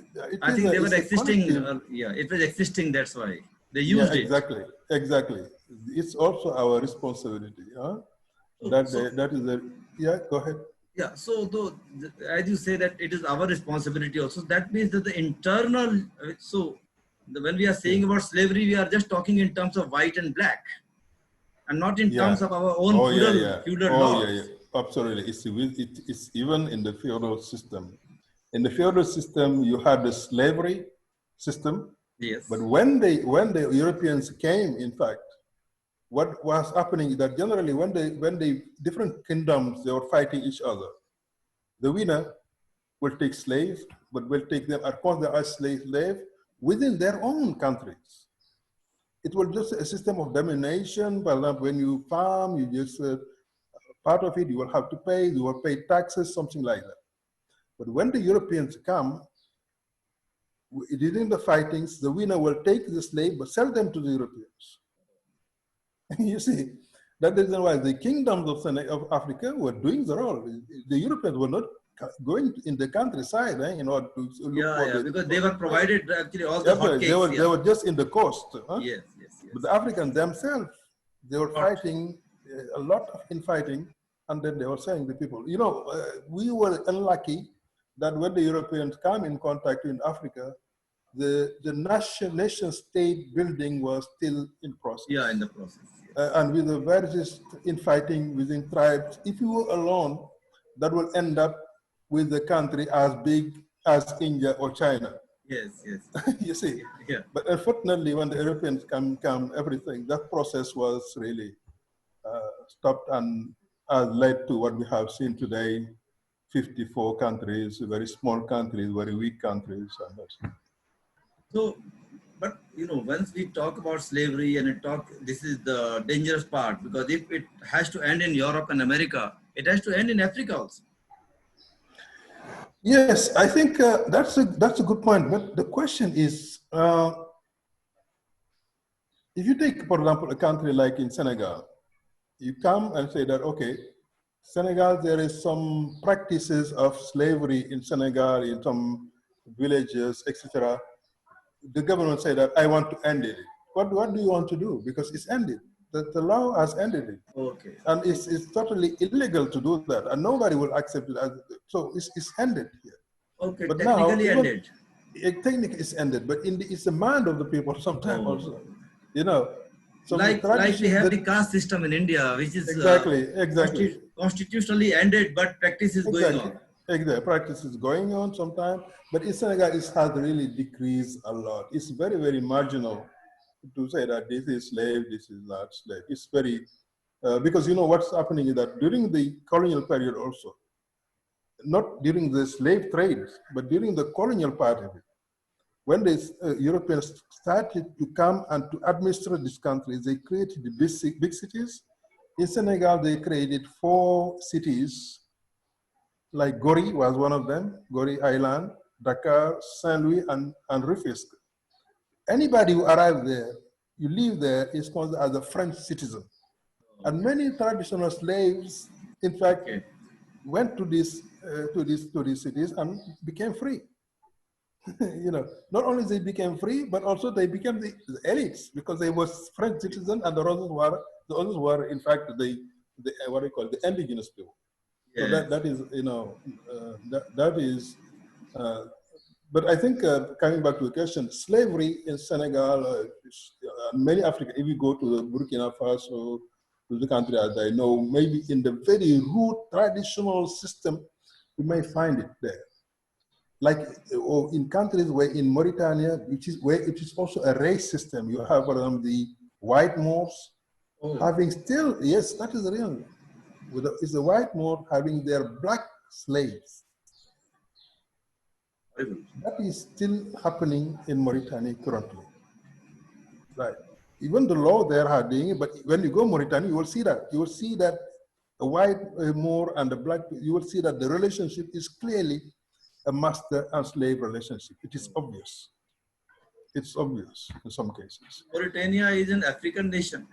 I think they were existing. It was existing. That's why they used it. Exactly. It's also our responsibility. Huh? Go ahead. Yeah. So, as you say that it is our responsibility also. That means that the internal. When we are saying about slavery, we are just talking in terms of white and black, and not in terms of our own feudal laws. Absolutely. It's even in the feudal system. In the feudal system, you had the slavery system. Yes. But when the Europeans came, in fact, what was happening is that generally when the different kingdoms, they were fighting each other, the winner will take slaves, but will take them, of course, they are slaves within their own countries. It was just a system of domination. For example, when you farm, you just part of it you will have to pay. You will pay taxes, something like that. But when the Europeans come, during the fightings, the winner will take the slave but sell them to the Europeans. You see, that is why the kingdoms of Africa were doing the role. The Europeans were not going in the countryside in order to look for because they were provided actually all the hotcakes. They were just in the coast. Yes. But the Africans themselves, they were fighting a lot of infighting, and then they were saying to people, you know, we were unlucky that when the Europeans come in contact in Africa, the nation state building was still in process. Yeah, in the process. And with the various infighting within tribes, if you were alone, that will end up with the country as big as India or China. Yes. You see? Yeah. But unfortunately, when the Europeans come, everything, that process was really stopped and led to what we have seen today, 54 countries, very small countries, very weak countries. So, but you know, once we talk about slavery and this is the dangerous part, because if it has to end in Europe and America, it has to end in Africa also. Yes, I think that's a good point. But the question is, if you take, for example, a country like in Senegal, you come and say that, okay, Senegal, there is some practices of slavery in Senegal, in some villages, etc. The government say that I want to end it. What do you want to do? Because it's ended. The law has ended it. Okay. And it's totally illegal to do that. And nobody will accept it. So it's ended here. Okay, but technically now, ended. Technically it's ended, but it's the mind of the people sometimes also. You know. So like we have the caste system in India, which is exactly constitutionally ended, but practice is going on. Exactly, practice is going on sometimes, but in Senegal, it has really decreased a lot. It's very, very marginal to say that this is slave, this is not slave. It's very, because you know what's happening is that during the colonial period also, not during the slave trade, but during the colonial part of it, when the Europeans started to come and to administer these countries, they created the big cities. In Senegal, they created 4 cities, like Gori was one of them, Gori Island, Dakar, Saint-Louis, and Rufisque. Anybody who arrived there, you live there, is considered as a French citizen. And many traditional slaves, in fact, went to these cities and became free. You know, not only they became free, but also they became the elites, because they were French citizens and the others were those were in fact the what do you call it, the indigenous people. Yes. So that is, you know, that is. But I think coming back to the question, slavery in Senegal, many African, if you go to the Burkina Faso, to the country as I know, maybe in the very root traditional system, you may find it there. Like in countries where in Mauritania, which is where it is also a race system, you have the white Moors having still, yes, that is real. It's the white Moor having their black slaves. That is still happening in Mauritania currently. Right. Even the law there are doing it, but when you go to Mauritania, you will see that. You will see that a white Moor and a black, you will see that the relationship is clearly a master and slave relationship. It is obvious. It's obvious in some cases. Mauritania is an African nation.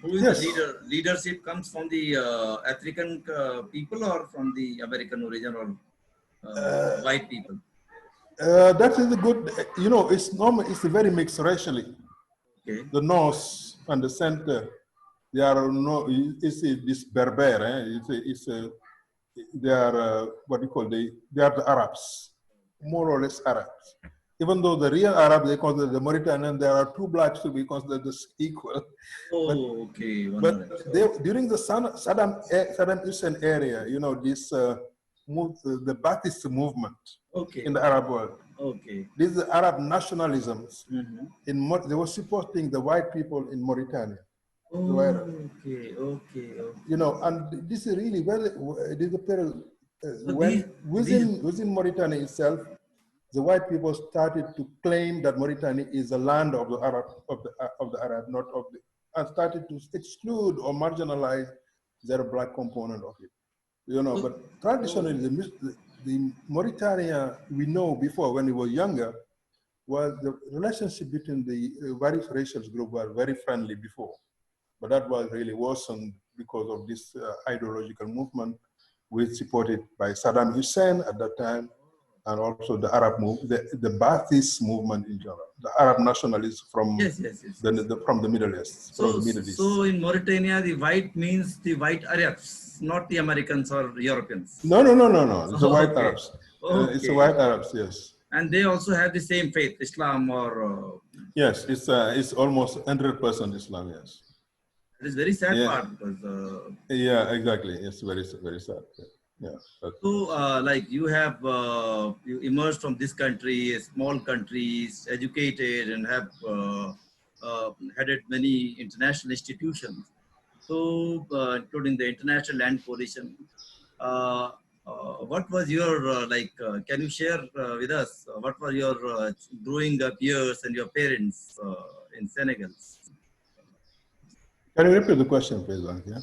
Who is the leader? Leadership comes from the African people or from the American origin or white people? That is a good, you know, it's normal, it's very mixed racially. Okay. The north and the center, they are no, it's this Berber, they are what do you call, they are the Arabs, more or less Arabs. Even though the real Arab, they consider the Mauritanian, there are two blacks to be considered equal. Oh, okay. But they, during the Saddam Hussein area, you know, this the Ba'athist movement in the Arab world. Okay. These are Arab nationalisms. They were supporting the white people in Mauritania. Oh, okay. You know, and this is really very, it is a period when within Mauritania itself, the white people started to claim that Mauritania is the land of the Arab, of the Arab, not of the, and started to exclude or marginalize their black component of it. You know, but traditionally, the Mauritania we know before when we were younger was the relationship between the various racial groups were very friendly before, but that was really worsened because of this ideological movement, which supported by Saddam Hussein at that time, and also the Arab movement, the Ba'athist movement in general, the Arab nationalists from from the Middle East. So in Mauritania, the white means the white Arabs, not the Americans or Europeans. No. It's the white Arabs. It's the white Arabs, yes. And they also have the same faith, Islam or. Yes, it's almost 100% Islam. Yes. It is very sad part because. Yeah, exactly. It's very sad. Yeah. So, like you have you emerged from this country, small countries, educated, and have headed many international institutions. So, including the International Land Coalition. What was your can you share with us what were your growing up years and your parents in Senegal? Can you repeat the question, please? Yeah.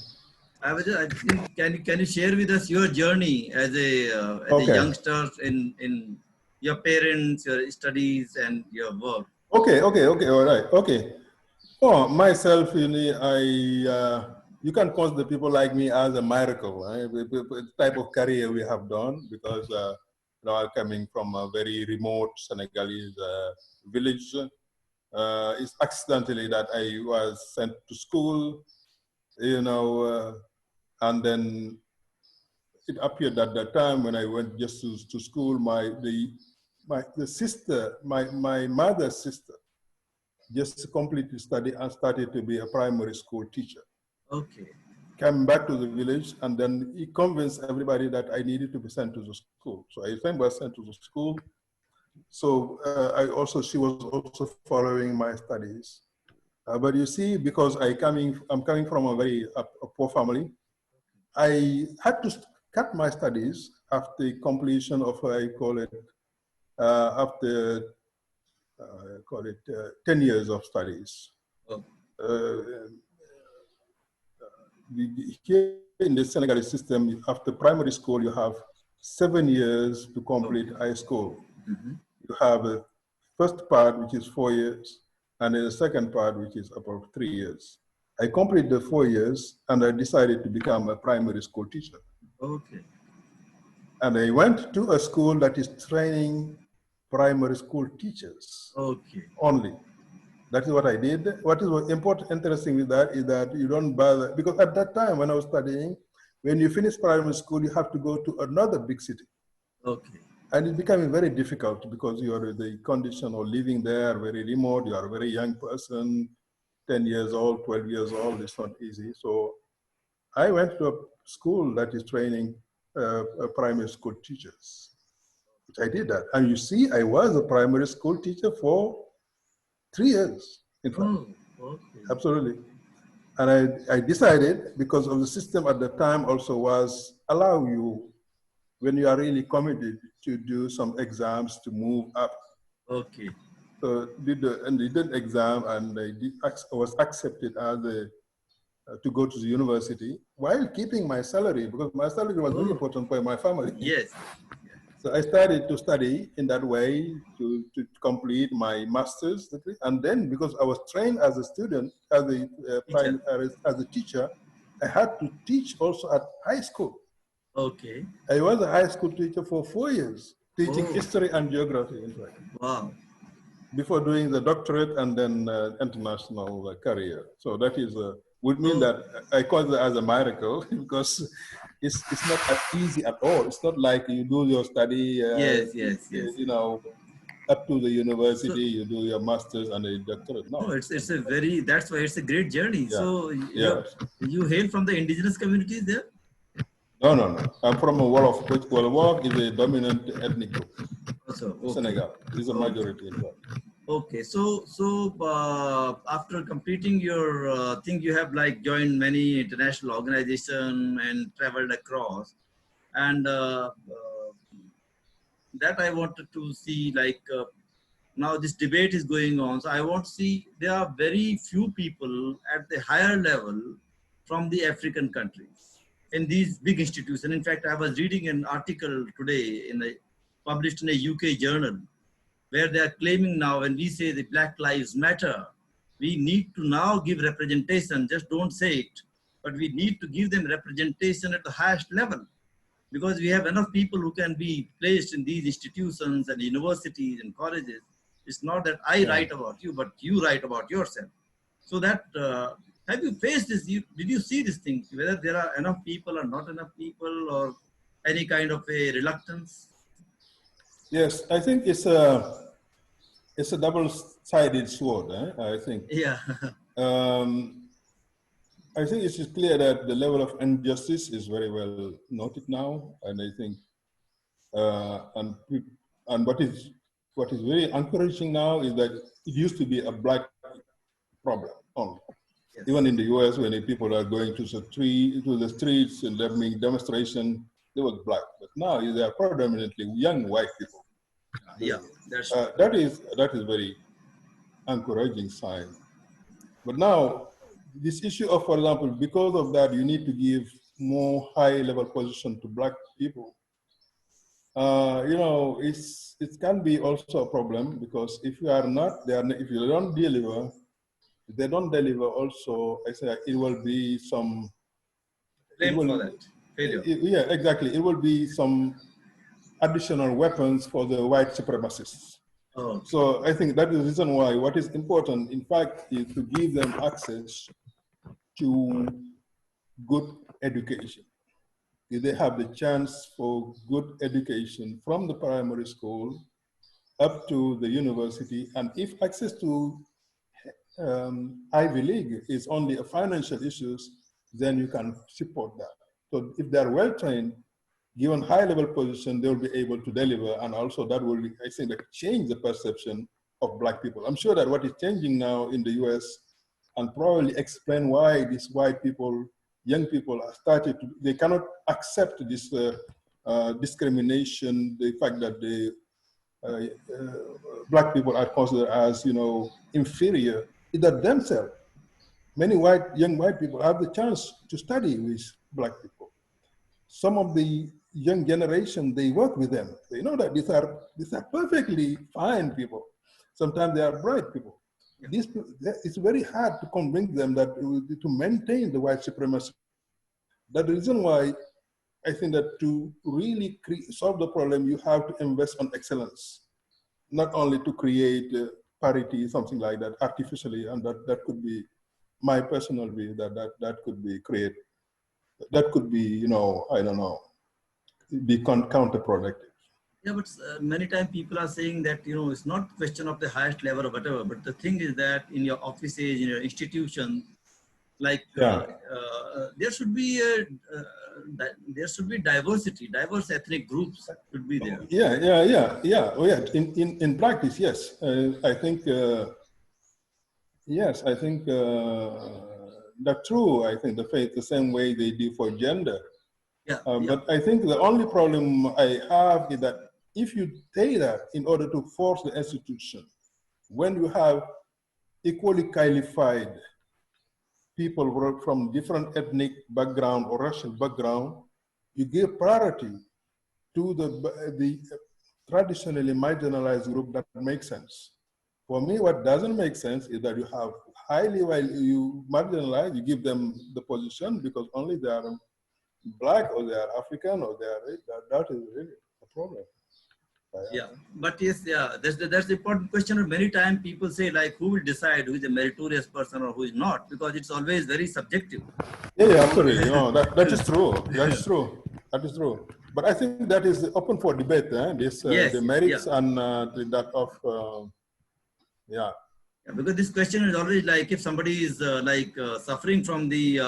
I think, can you share with us your journey as a youngster in your parents, your studies, and your work? Okay, all right, okay. Oh, myself, you can consider people like me as a miracle, the type of career we have done, because I'm coming from a very remote Senegalese village. It's accidentally that I was sent to school, and then it appeared at that time when I went just to school, my mother's sister just completed study and started to be a primary school teacher. Okay. Came back to the village, and then he convinced everybody that I needed to be sent to the school. So I was sent to the school. So she was also following my studies. But you see, because I'm coming from a very poor family, I had to cut my studies after completion of, after 10 years of studies. Oh. Here in the Senegalese system, after primary school, you have 7 years to complete high school. You have a first part, which is 4 years, and then the second part, which is about 3 years. I completed the 4 years, and I decided to become a primary school teacher. Okay. And I went to a school that is training primary school teachers. Okay. Only. That is what I did. What is important, interesting with that is that you don't bother, because at that time when I was studying, when you finish primary school, you have to go to another big city. Okay. And it became very difficult because you are the condition of living there, very remote, you are a very young person, 10 years old, 12 years old, it's not easy. So I went to a school that is training primary school teachers. I did that. And you see, I was a primary school teacher for 3 years, in fact. Oh, okay. Absolutely. And I decided, because of the system at the time also was allow you, when you are really committed, to do some exams to move up. Okay. So did the exam, and I was accepted as to go to the university while keeping my salary, because my salary was very important for my family. Yes. So I started to study in that way to complete my master's degree. And then because I was trained as a student, as a teacher, I had to teach also at high school. Okay. I was a high school teacher for 4 years, teaching history and geography, in fact. Wow. Before doing the doctorate and then international career. So that is, would mean that I call it as a miracle because it's not as easy at all. It's not like you do your study, Yes. you know, up to the university, you do your master's and a doctorate. No, it's a very, that's why it's a great journey. Yeah. So you hail from the indigenous communities there? No. I'm from a Wolof, which Wolof is a dominant ethnic group. Also, Senegal is a majority in fact. Okay, so after completing your thing, you have like joined many international organizations and traveled across, and that I wanted to see like now this debate is going on. So I want to see there are very few people at the higher level from the African countries in these big institutions. In fact, I was reading an article today published in a UK journal, where they are claiming now when we say the Black Lives Matter, we need to now give representation, just don't say it, but we need to give them representation at the highest level, because we have enough people who can be placed in these institutions and universities and colleges. It's not that I write about you, but you write about yourself. So that, have you faced this? Did you see this thing, whether there are enough people or not enough people, or any kind of a reluctance? Yes, I think it's a double-sided sword, I think. Yeah. I think it is clear that the level of injustice is very well noted now, and I think, and what is very encouraging now is that it used to be a black problem only. Yes. Even in the US, when the people are going to the streets and having demonstration, they were black, but now they are predominantly young white people. Yeah, that is very encouraging sign. But now, this issue of, for example, because of that, you need to give more high-level position to black people. You know, it can be also a problem, because if you are not there, if you don't deliver, if they don't deliver, also, I say it will be some. Blame for that failure. Yeah, exactly. It will be some additional weapons for the white supremacists. Oh. So I think that is the reason why what is important, in fact, is to give them access to good education. If they have the chance for good education from the primary school up to the university, and if access to Ivy League is only a financial issues, then you can support that. So if they are well trained, given high-level position, they will be able to deliver, and also that will, I think, change the perception of black people. I'm sure that what is changing now in the US, and probably explain why these white people, young people, are they cannot accept this discrimination, the fact that the black people are considered as, you know, inferior, is that themselves, many young white people have the chance to study with black people. Some of the young generation, they work with them. They know that these are perfectly fine people. Sometimes they are bright people. Yeah. It's very hard to convince them that to maintain the white supremacy. That's the reason why I think that to really solve the problem, you have to invest on excellence, not only to create parity, something like that, artificially, and that could be my personal view, that could be that could be, you know, I don't know, be counterproductive. Yeah, but many times people are saying that, you know, it's not question of the highest level or whatever, but the thing is that in your offices, in your institution, like there should be diversity, diverse ethnic groups should be there. Oh, yeah. In practice, yes. I think yes. I think that's true. I think the same way they do for gender. Yeah, But I think the only problem I have is that if you say that in order to force the institution, when you have equally qualified people from different ethnic background or racial background, you give priority to the traditionally marginalized group. That makes sense. For me, what doesn't make sense is that you have highly, while you marginalize, you give them the position because only they are Black or they are African or they are, that is really a problem. Yeah, but yes, yeah, that's the important question. Many times people say, like, who will decide who is a meritorious person or who is not, because it's always very subjective. Yeah, absolutely. You know, that is true. That is true. That is true. But I think that is open for debate. This yes, the merits yeah. and that of yeah. Yeah, because this question is always like, if somebody is suffering from the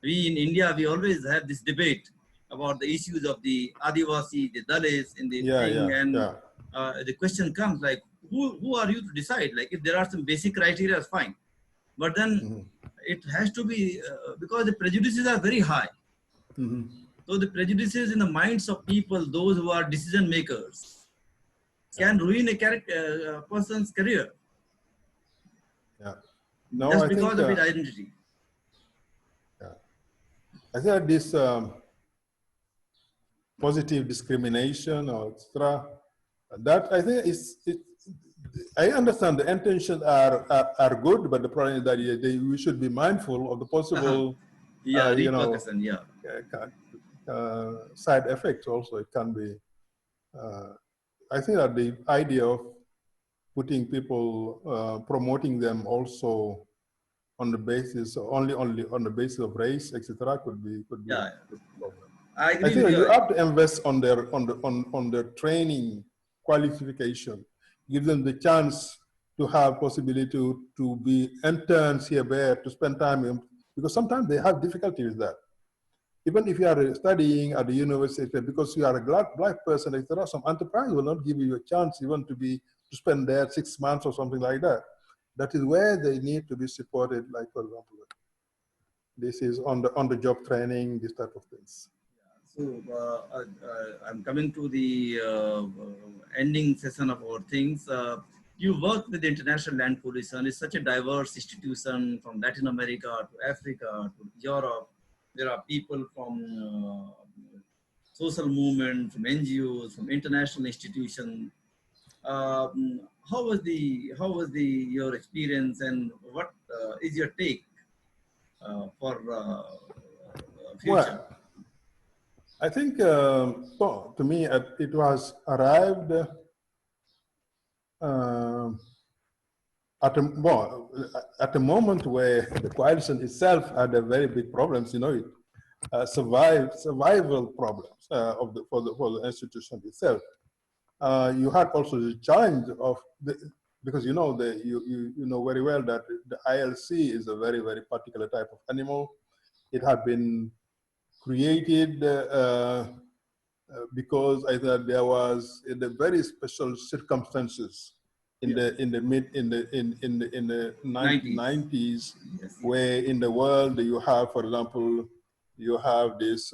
we in India, we always have this debate about the issues of the Adivasi, the Dalits in the thing, and the question comes like, who are you to decide? Like, if there are some basic criteria, fine, but then it has to be because the prejudices are very high. So the prejudices in the minds of people, those who are decision makers, can ruin a person's career. Yeah. No, Just I because think, of its identity. Yeah. I think this positive discrimination or etc. That I think I understand the intentions are good, but the problem is that we should be mindful of the possible, yeah, you know, repercussion, yeah. Side effects also. It can be. I think that the idea of putting people, promoting them also on the basis only on the basis of race, etc., could be Yeah, a problem. I I agree with think you. you have to invest on their training qualification, give them the chance to have possibility to be interns here, there, to spend time in, because sometimes they have difficulty with that. Even if you are studying at the university, because you are a black person, etc., some enterprise will not give you a chance even to spend there 6 months or something like that. That is where they need to be supported, like, for example, this is on the job training, this type of things. So I'm coming to the ending session of our things. You work with the International Land Coalition. It's such a diverse institution, from Latin America to Africa to Europe. There are people from social movement, from NGOs, from international institutions. How was your experience, and what is your take for future? Well, I think, well, to me, it was arrived at a moment where the coalition itself had a very big problems. You know, survival problems for the institution itself. You had also the challenge of because you know you know very well that the ILC is a very, very particular type of animal. It had been created because I thought there was in the very special circumstances in the 1990s, yes. where in the world you have, for example, you have this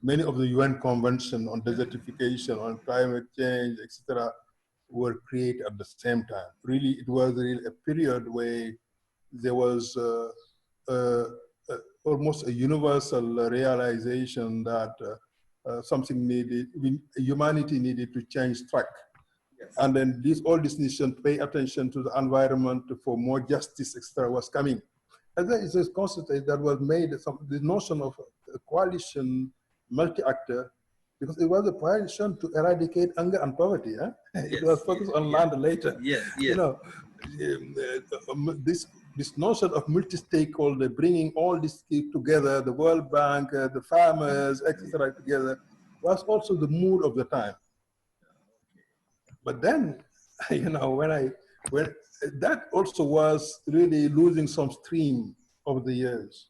many of the UN convention on desertification, on climate change, etc., were created at the same time. Really, it was really a period where there was almost a universal realization that something needed, humanity needed to change track. Yes. And then all these nations pay attention to the environment for more justice, etc., was coming. And then it's a concept that was made, the notion of a coalition, multi-actor, because it was a position to eradicate hunger and poverty. Huh? It was focused on land later. Yes, yes. You know, this notion of multi-stakeholder, bringing all this together, the World Bank, the farmers, etc., together, was also the mood of the time. But then, you know, when that also was really losing some stream over the years.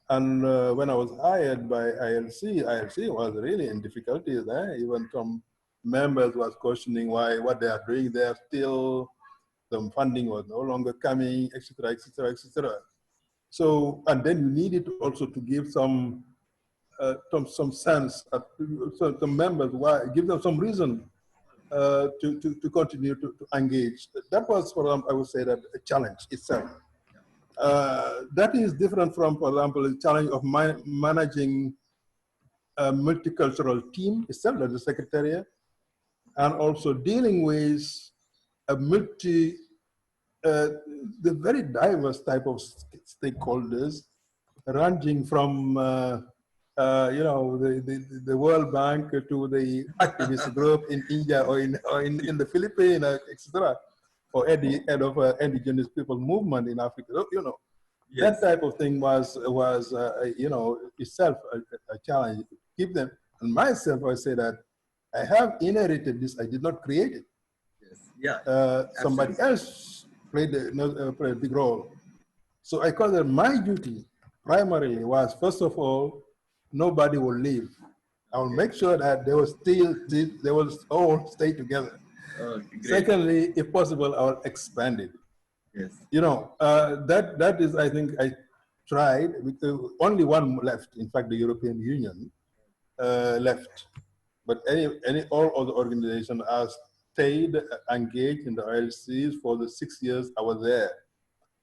And when I was hired by ILC was really in difficulties. Even some members was questioning why what they are doing there still, the funding was no longer coming, etc., etc., etc. So, and then you needed also to give some sense, so the members, why, give them some reason to continue to engage. That was, for example, I would say that a challenge itself. That is different from, for example, the challenge of managing a multicultural team itself, like the Secretariat, and also dealing with a the very diverse type of stakeholders, ranging from you know, the World Bank to the activist group in India or in the Philippines, etc., or at the head of indigenous people movement in Africa. You know, that type of thing was you know, itself a challenge. Keep them, and myself, I say that I have inherited this. I did not create it. Somebody else played a big role. So I call that my duty primarily was, first of all, nobody will leave. I will make sure that they will all stay together. Secondly, if possible, I will expand it. You know, that is, I think I tried, with only one left, in fact, the European Union left. But all other organizations are stayed engaged in the ILCs for the 6 years I was there.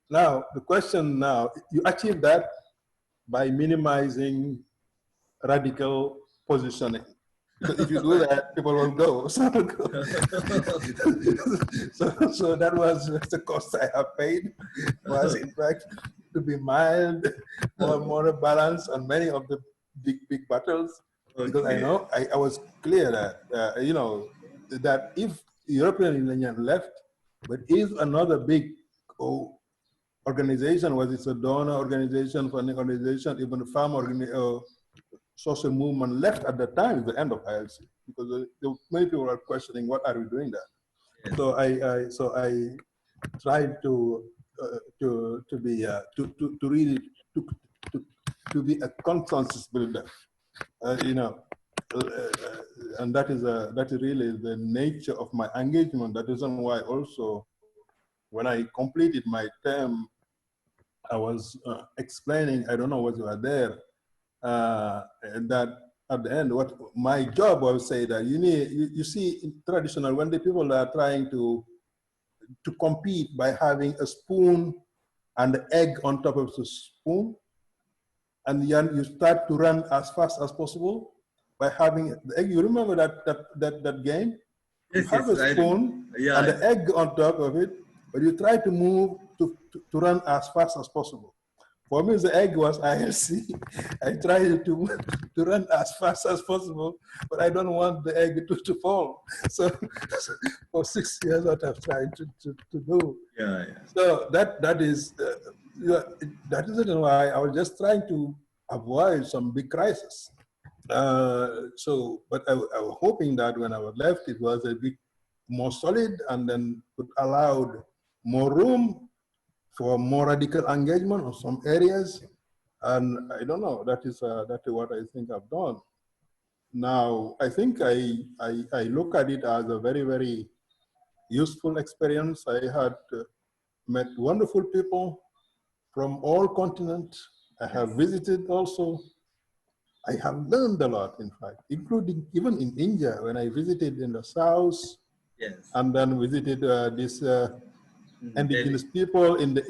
Now, the question now, you achieve that by minimizing radical positioning. Because if you do that, people will go. So that was the cost I have paid, was in fact to be mild, more balanced on many of the big battles. Because I know, I was clear that, you know, that if the European Union left, but if another big organization, was it a donor organization, funding organization, even a farm social movement left at the time, the end of ILC, because many people were questioning, what are we doing there? So I tried to be really to be a consensus builder, you know, and that is really the nature of my engagement. That is why also when I completed my term, I was explaining, I don't know what you are there, that at the end, what my job was say that you see in traditional, when the people are trying to compete by having a spoon and the egg on top of the spoon, and then you start to run as fast as possible by having the egg. You remember that game? You have a spoon and the egg on top of it, but you try to move to run as fast as possible. For me, the egg was ILC. I tried to run as fast as possible, but I don't want the egg to fall. So for 6 years, what I've tried to do. So that is the why I was just trying to avoid some big crisis. But I was hoping that when I was left, it was a bit more solid, and then could allow more room for more radical engagement on some areas. And I don't know, that is what I think I've done. Now, I think I look at it as a very, very useful experience. I had met wonderful people from all continents. I have visited also. I have learned a lot, in fact, including even in India, when I visited in the south, and then visited this indigenous people in the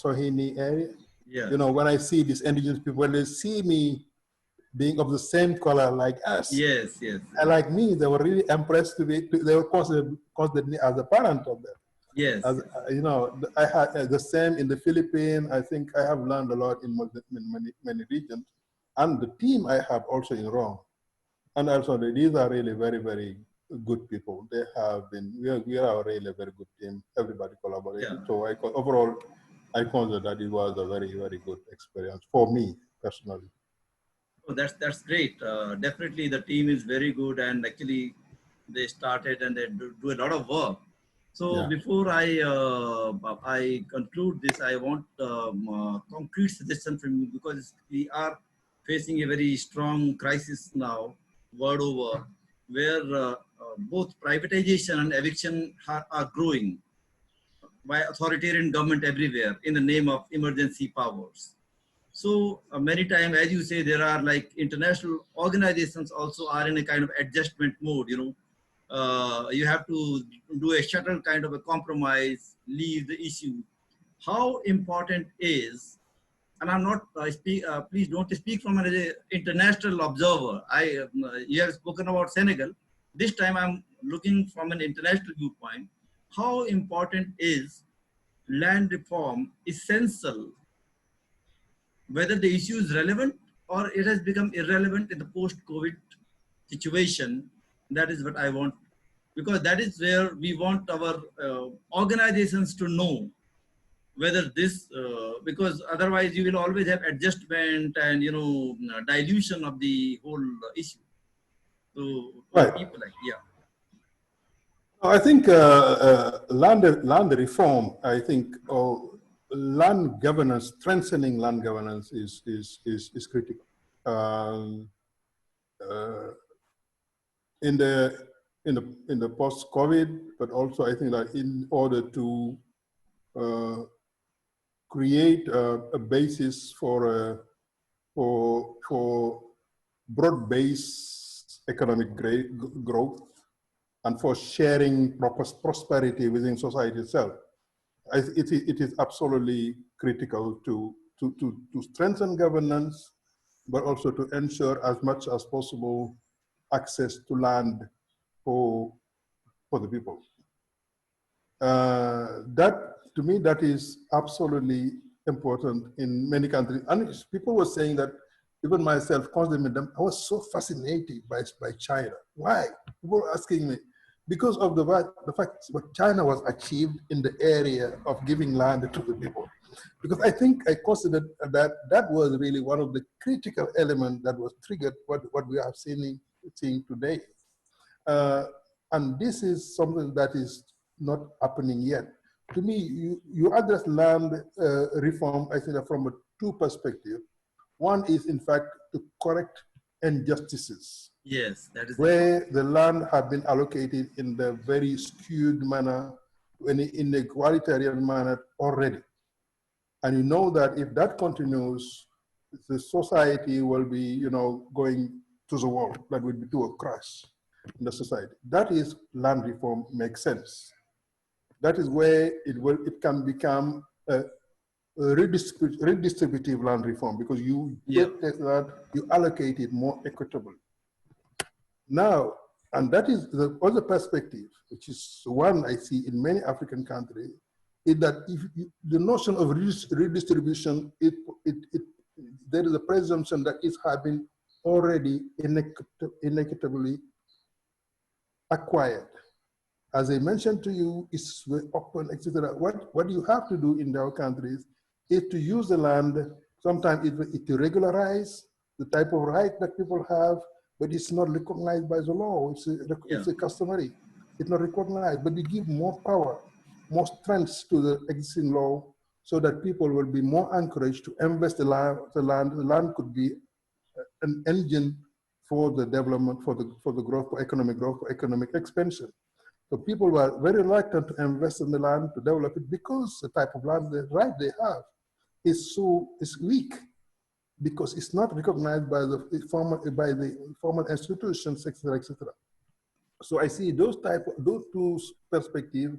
Rohini area. You know, when I see these indigenous people, when they see me being of the same color like us, and like me, they were really impressed they were considered me as a parent of them. As, you know, I had the same in the Philippines. I think I have learned a lot in many regions, and the team I have also in Rome. And also, these are really very, very good people. They have been, we are really a very good team. Everybody collaborated. So overall, I consider that it was a very, very good experience for me personally. Oh, that's great. Definitely, the team is very good, and actually, they started and they do a lot of work. So before I conclude this, I want concrete suggestion from you, because we are facing a very strong crisis now world over, where both privatization and eviction are growing by authoritarian government everywhere in the name of emergency powers. So many times, as you say, there are like international organizations also are in a kind of adjustment mode. You have to do a shuttle kind of a compromise, leave the issue. How important is, and I'm not please don't speak from an international observer. You have spoken about Senegal. This time I'm looking from an international viewpoint. How important is land reform essential, whether the issue is relevant or it has become irrelevant in the post-COVID situation? That is what I want, because that is where we want our organizations to know whether this, because otherwise you will always have adjustment and dilution of the whole issue. So people like, I think land reform, I think, land governance, strengthening land governance is critical. In the post-COVID, but also I think that in order to create a basis for broad-based economic growth and for sharing prosperity within society itself, it is absolutely critical to strengthen governance, but also to ensure as much as possible access to land for the people. That, to me, that is absolutely important in many countries. And people were saying that, even myself, constantly, I was so fascinated by China. Why? People were asking me, because of the fact what China was achieved in the area of giving land to the people. Because I think I considered that that was really one of the critical elements that was triggered what we are seeing today. And this is something that is not happening yet. To me, you address land reform, I think, from two perspectives. One is, in fact, to correct injustices. Yes, that is where the land had been allocated in the very skewed manner, in the egalitarian manner already. And you know that if that continues, the society will be, going to the wall. That would be to a crash in the society. That is, land reform makes sense. That is where it can become a redistributive land reform, because you take that, you allocate it more equitably. Now, and that is the other perspective, which is one I see in many African countries, is that if the notion of redistribution, there is a presumption that it has been already inequitably acquired. As I mentioned to you, it's open, etc. What you have to do in our countries is to use the land, sometimes to regularize the type of right that people have, but it's not recognized by the law. It's a customary. It's not recognized, but we give more power, more strength to the existing law, so that people will be more encouraged to invest the land. The land could be an engine for the development, for the growth, for economic expansion. So people were very reluctant to invest in the land, to develop it, because the type of land, the right they have, is weak, because it's not recognized by the formal institutions, etc., etc. So I see those two perspectives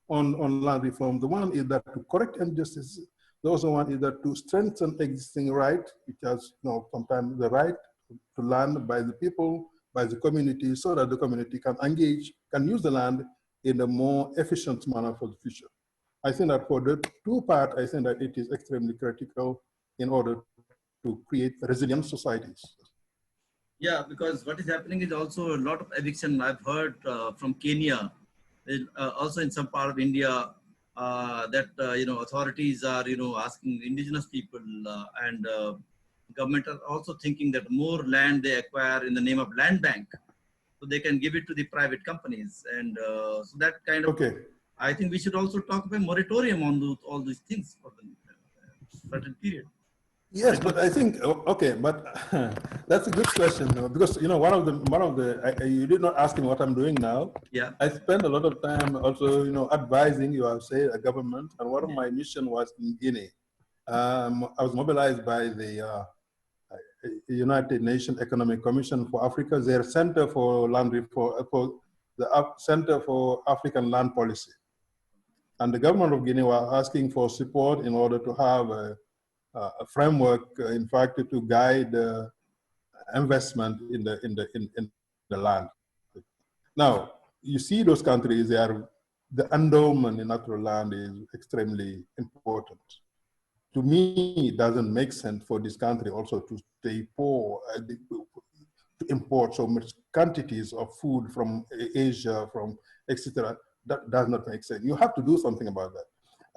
on land reform. The one is that to correct injustice. The other one is that to strengthen existing right, which has sometimes the right to land by the people, by the community, so that the community can engage, can use the land in a more efficient manner for the future. I think that for the two parts, I think that it is extremely critical in order to create resilient societies. Yeah, because what is happening is also a lot of eviction. I've heard from Kenya, also in some part of India, that authorities are asking indigenous people and government are also thinking that more land they acquire in the name of land bank, so they can give it to the private companies, and so that kind of. Okay. I think we should also talk about moratorium on all these things for the certain period. Yes, but I think okay, but that's a good question because you did not ask me what I'm doing now. Yeah. I spend a lot of time also advising a government, and one of my mission was in Guinea. I was mobilized by the United Nations Economic Commission for Africa, their Center for Land for the Center for African Land Policy, and the government of Guinea was asking for support in order to have a framework, in fact, to guide investment in the land. Now, you see those countries, the endowment in natural land is extremely important. To me, it doesn't make sense for this country also to stay poor, to import so much quantities of food from Asia, from etc. That does not make sense. You have to do something about that.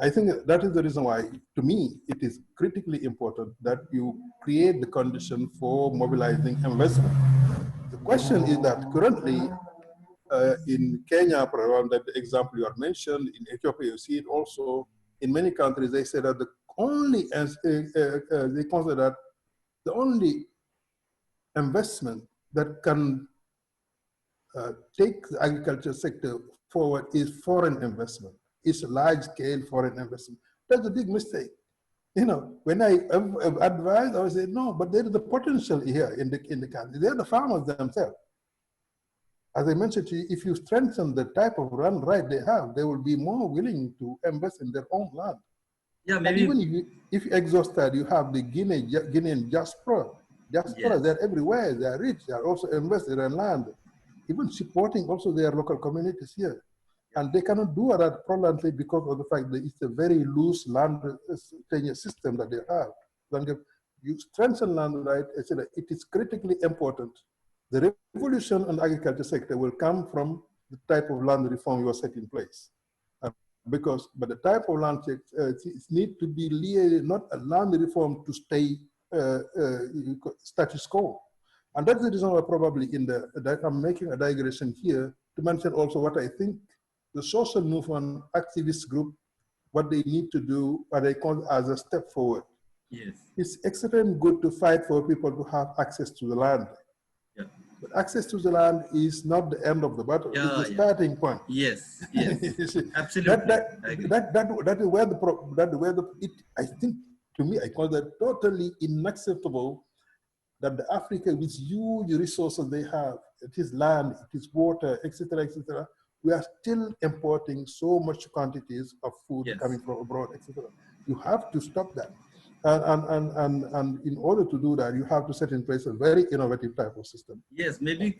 I think that is the reason why, to me, it is critically important that you create the condition for mobilizing investment. The question is that currently in Kenya, around that example you had mentioned, in Ethiopia, you see it also. In many countries, they say that they consider that the only investment that can take the agriculture sector forward is foreign investment. It's large-scale foreign investment. That's a big mistake. When I advise, I would say, no, but there is the potential here in the country. They're the farmers themselves. As I mentioned to you, if you strengthen the type of land right they have, they will be more willing to invest in their own land. Yeah, maybe. And even if you exhaust that, you have the Guinean diaspora. Yes. They're everywhere. They are rich. They are also invested in land, even supporting also their local communities here. And they cannot do that prominently because of the fact that it's a very loose land tenure system that they have. When you strengthen land right, it is critically important. The revolution in the agriculture sector will come from the type of land reform you are set in place. But the type of land needs to be not a land reform to stay status quo. And that's the reason why probably that I'm making a digression here to mention also what I think the social movement activist group, what they need to do, what they call as a step forward. Yes. It's extremely good to fight for people to have access to the land. Yeah. But access to the land is not the end of the battle. Yeah, it's the starting point. Yes, yes, absolutely. That is where I think, to me, I call that totally unacceptable that the Africa with huge resources they have, it is land, it is water, etc., etc. We are still importing so much quantities of food coming from abroad, etc. You have to stop that. And in order to do that, you have to set in place a very innovative type of system. Yes, maybe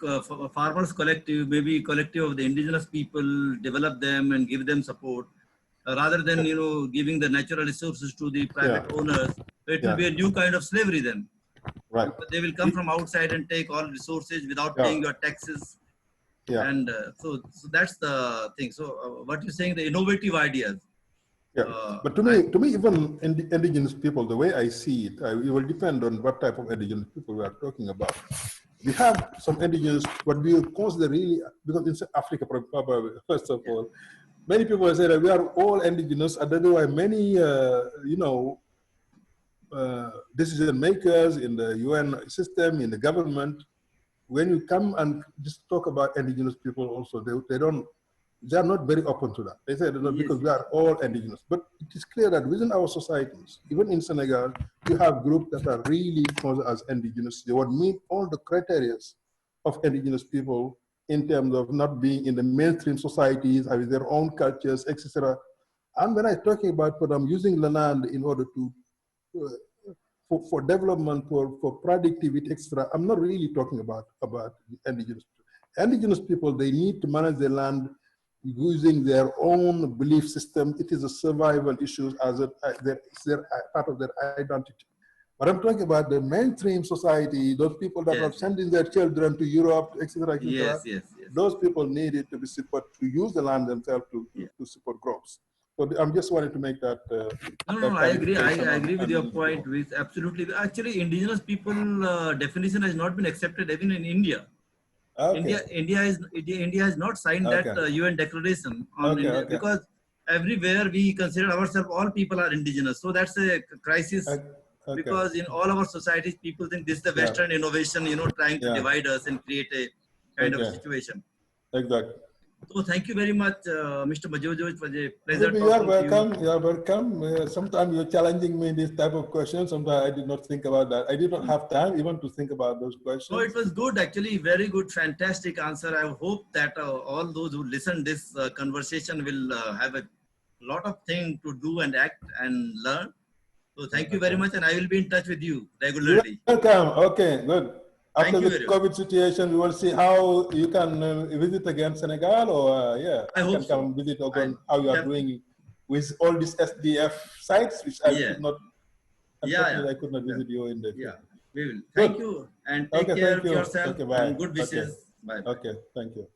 farmers collective, maybe collective of the indigenous people, develop them and give them support, rather than giving the natural resources to the private owners. It will be a new kind of slavery then. Right. They will come from outside and take all resources without paying your taxes. Yeah. And so that's the thing. So what you're saying, the innovative ideas. Yeah, but to me, even indigenous people, the way I see it, it will depend on what type of indigenous people we are talking about. We have some indigenous, what we consider really, because in Africa, first of all, many people say that we are all indigenous, and that's why many, decision makers in the UN system, in the government, when you come and just talk about indigenous people also, they are not very open to that. They say that because we are all indigenous. But it is clear that within our societies, even in Senegal, you have groups that are really considered as indigenous. They would meet all the criteria of indigenous people in terms of not being in the mainstream societies, having their own cultures, etc. And when I'm talking about them using the land in order to for development, for productivity, etc., I'm not really talking about indigenous people. Indigenous people, they need to manage their land using their own belief system. It is a survival issue as it's part of their identity. But I'm talking about the mainstream society, those people that are sending their children to Europe, etc., etc. Yes. Those people needed to be support to use the land themselves to support growth. So I'm just wanting to make that. No, I agree. I agree with your point. With absolutely, actually, indigenous people definition has not been accepted even in India. Okay. India has not signed that UN declaration on India because everywhere we consider ourselves all people are indigenous. So that's a crisis because in all our societies people think this is the Western innovation, trying to divide us and create a kind of situation. Exactly. So thank you very much, Mr. Madiodio. It was a pleasure talking you are welcome. to you. You are welcome. Sometimes you're challenging me in this type of questions. Sometimes I did not think about that. I did not have time even to think about those questions. No, it was good, actually, very good, fantastic answer. I hope that all those who listen this conversation will have a lot of things to do and act and learn. So thank you very much, and I will be in touch with you regularly. You're welcome. Okay, good. After the COVID situation, we will see how you can visit again Senegal, or I hope can come visit again how you are doing with all these SDF sites, which I could not. Unfortunately, I could not visit you in the future. We will. Thank you, and take care of yourself. Okay, bye. And good wishes. Bye. Okay, thank you.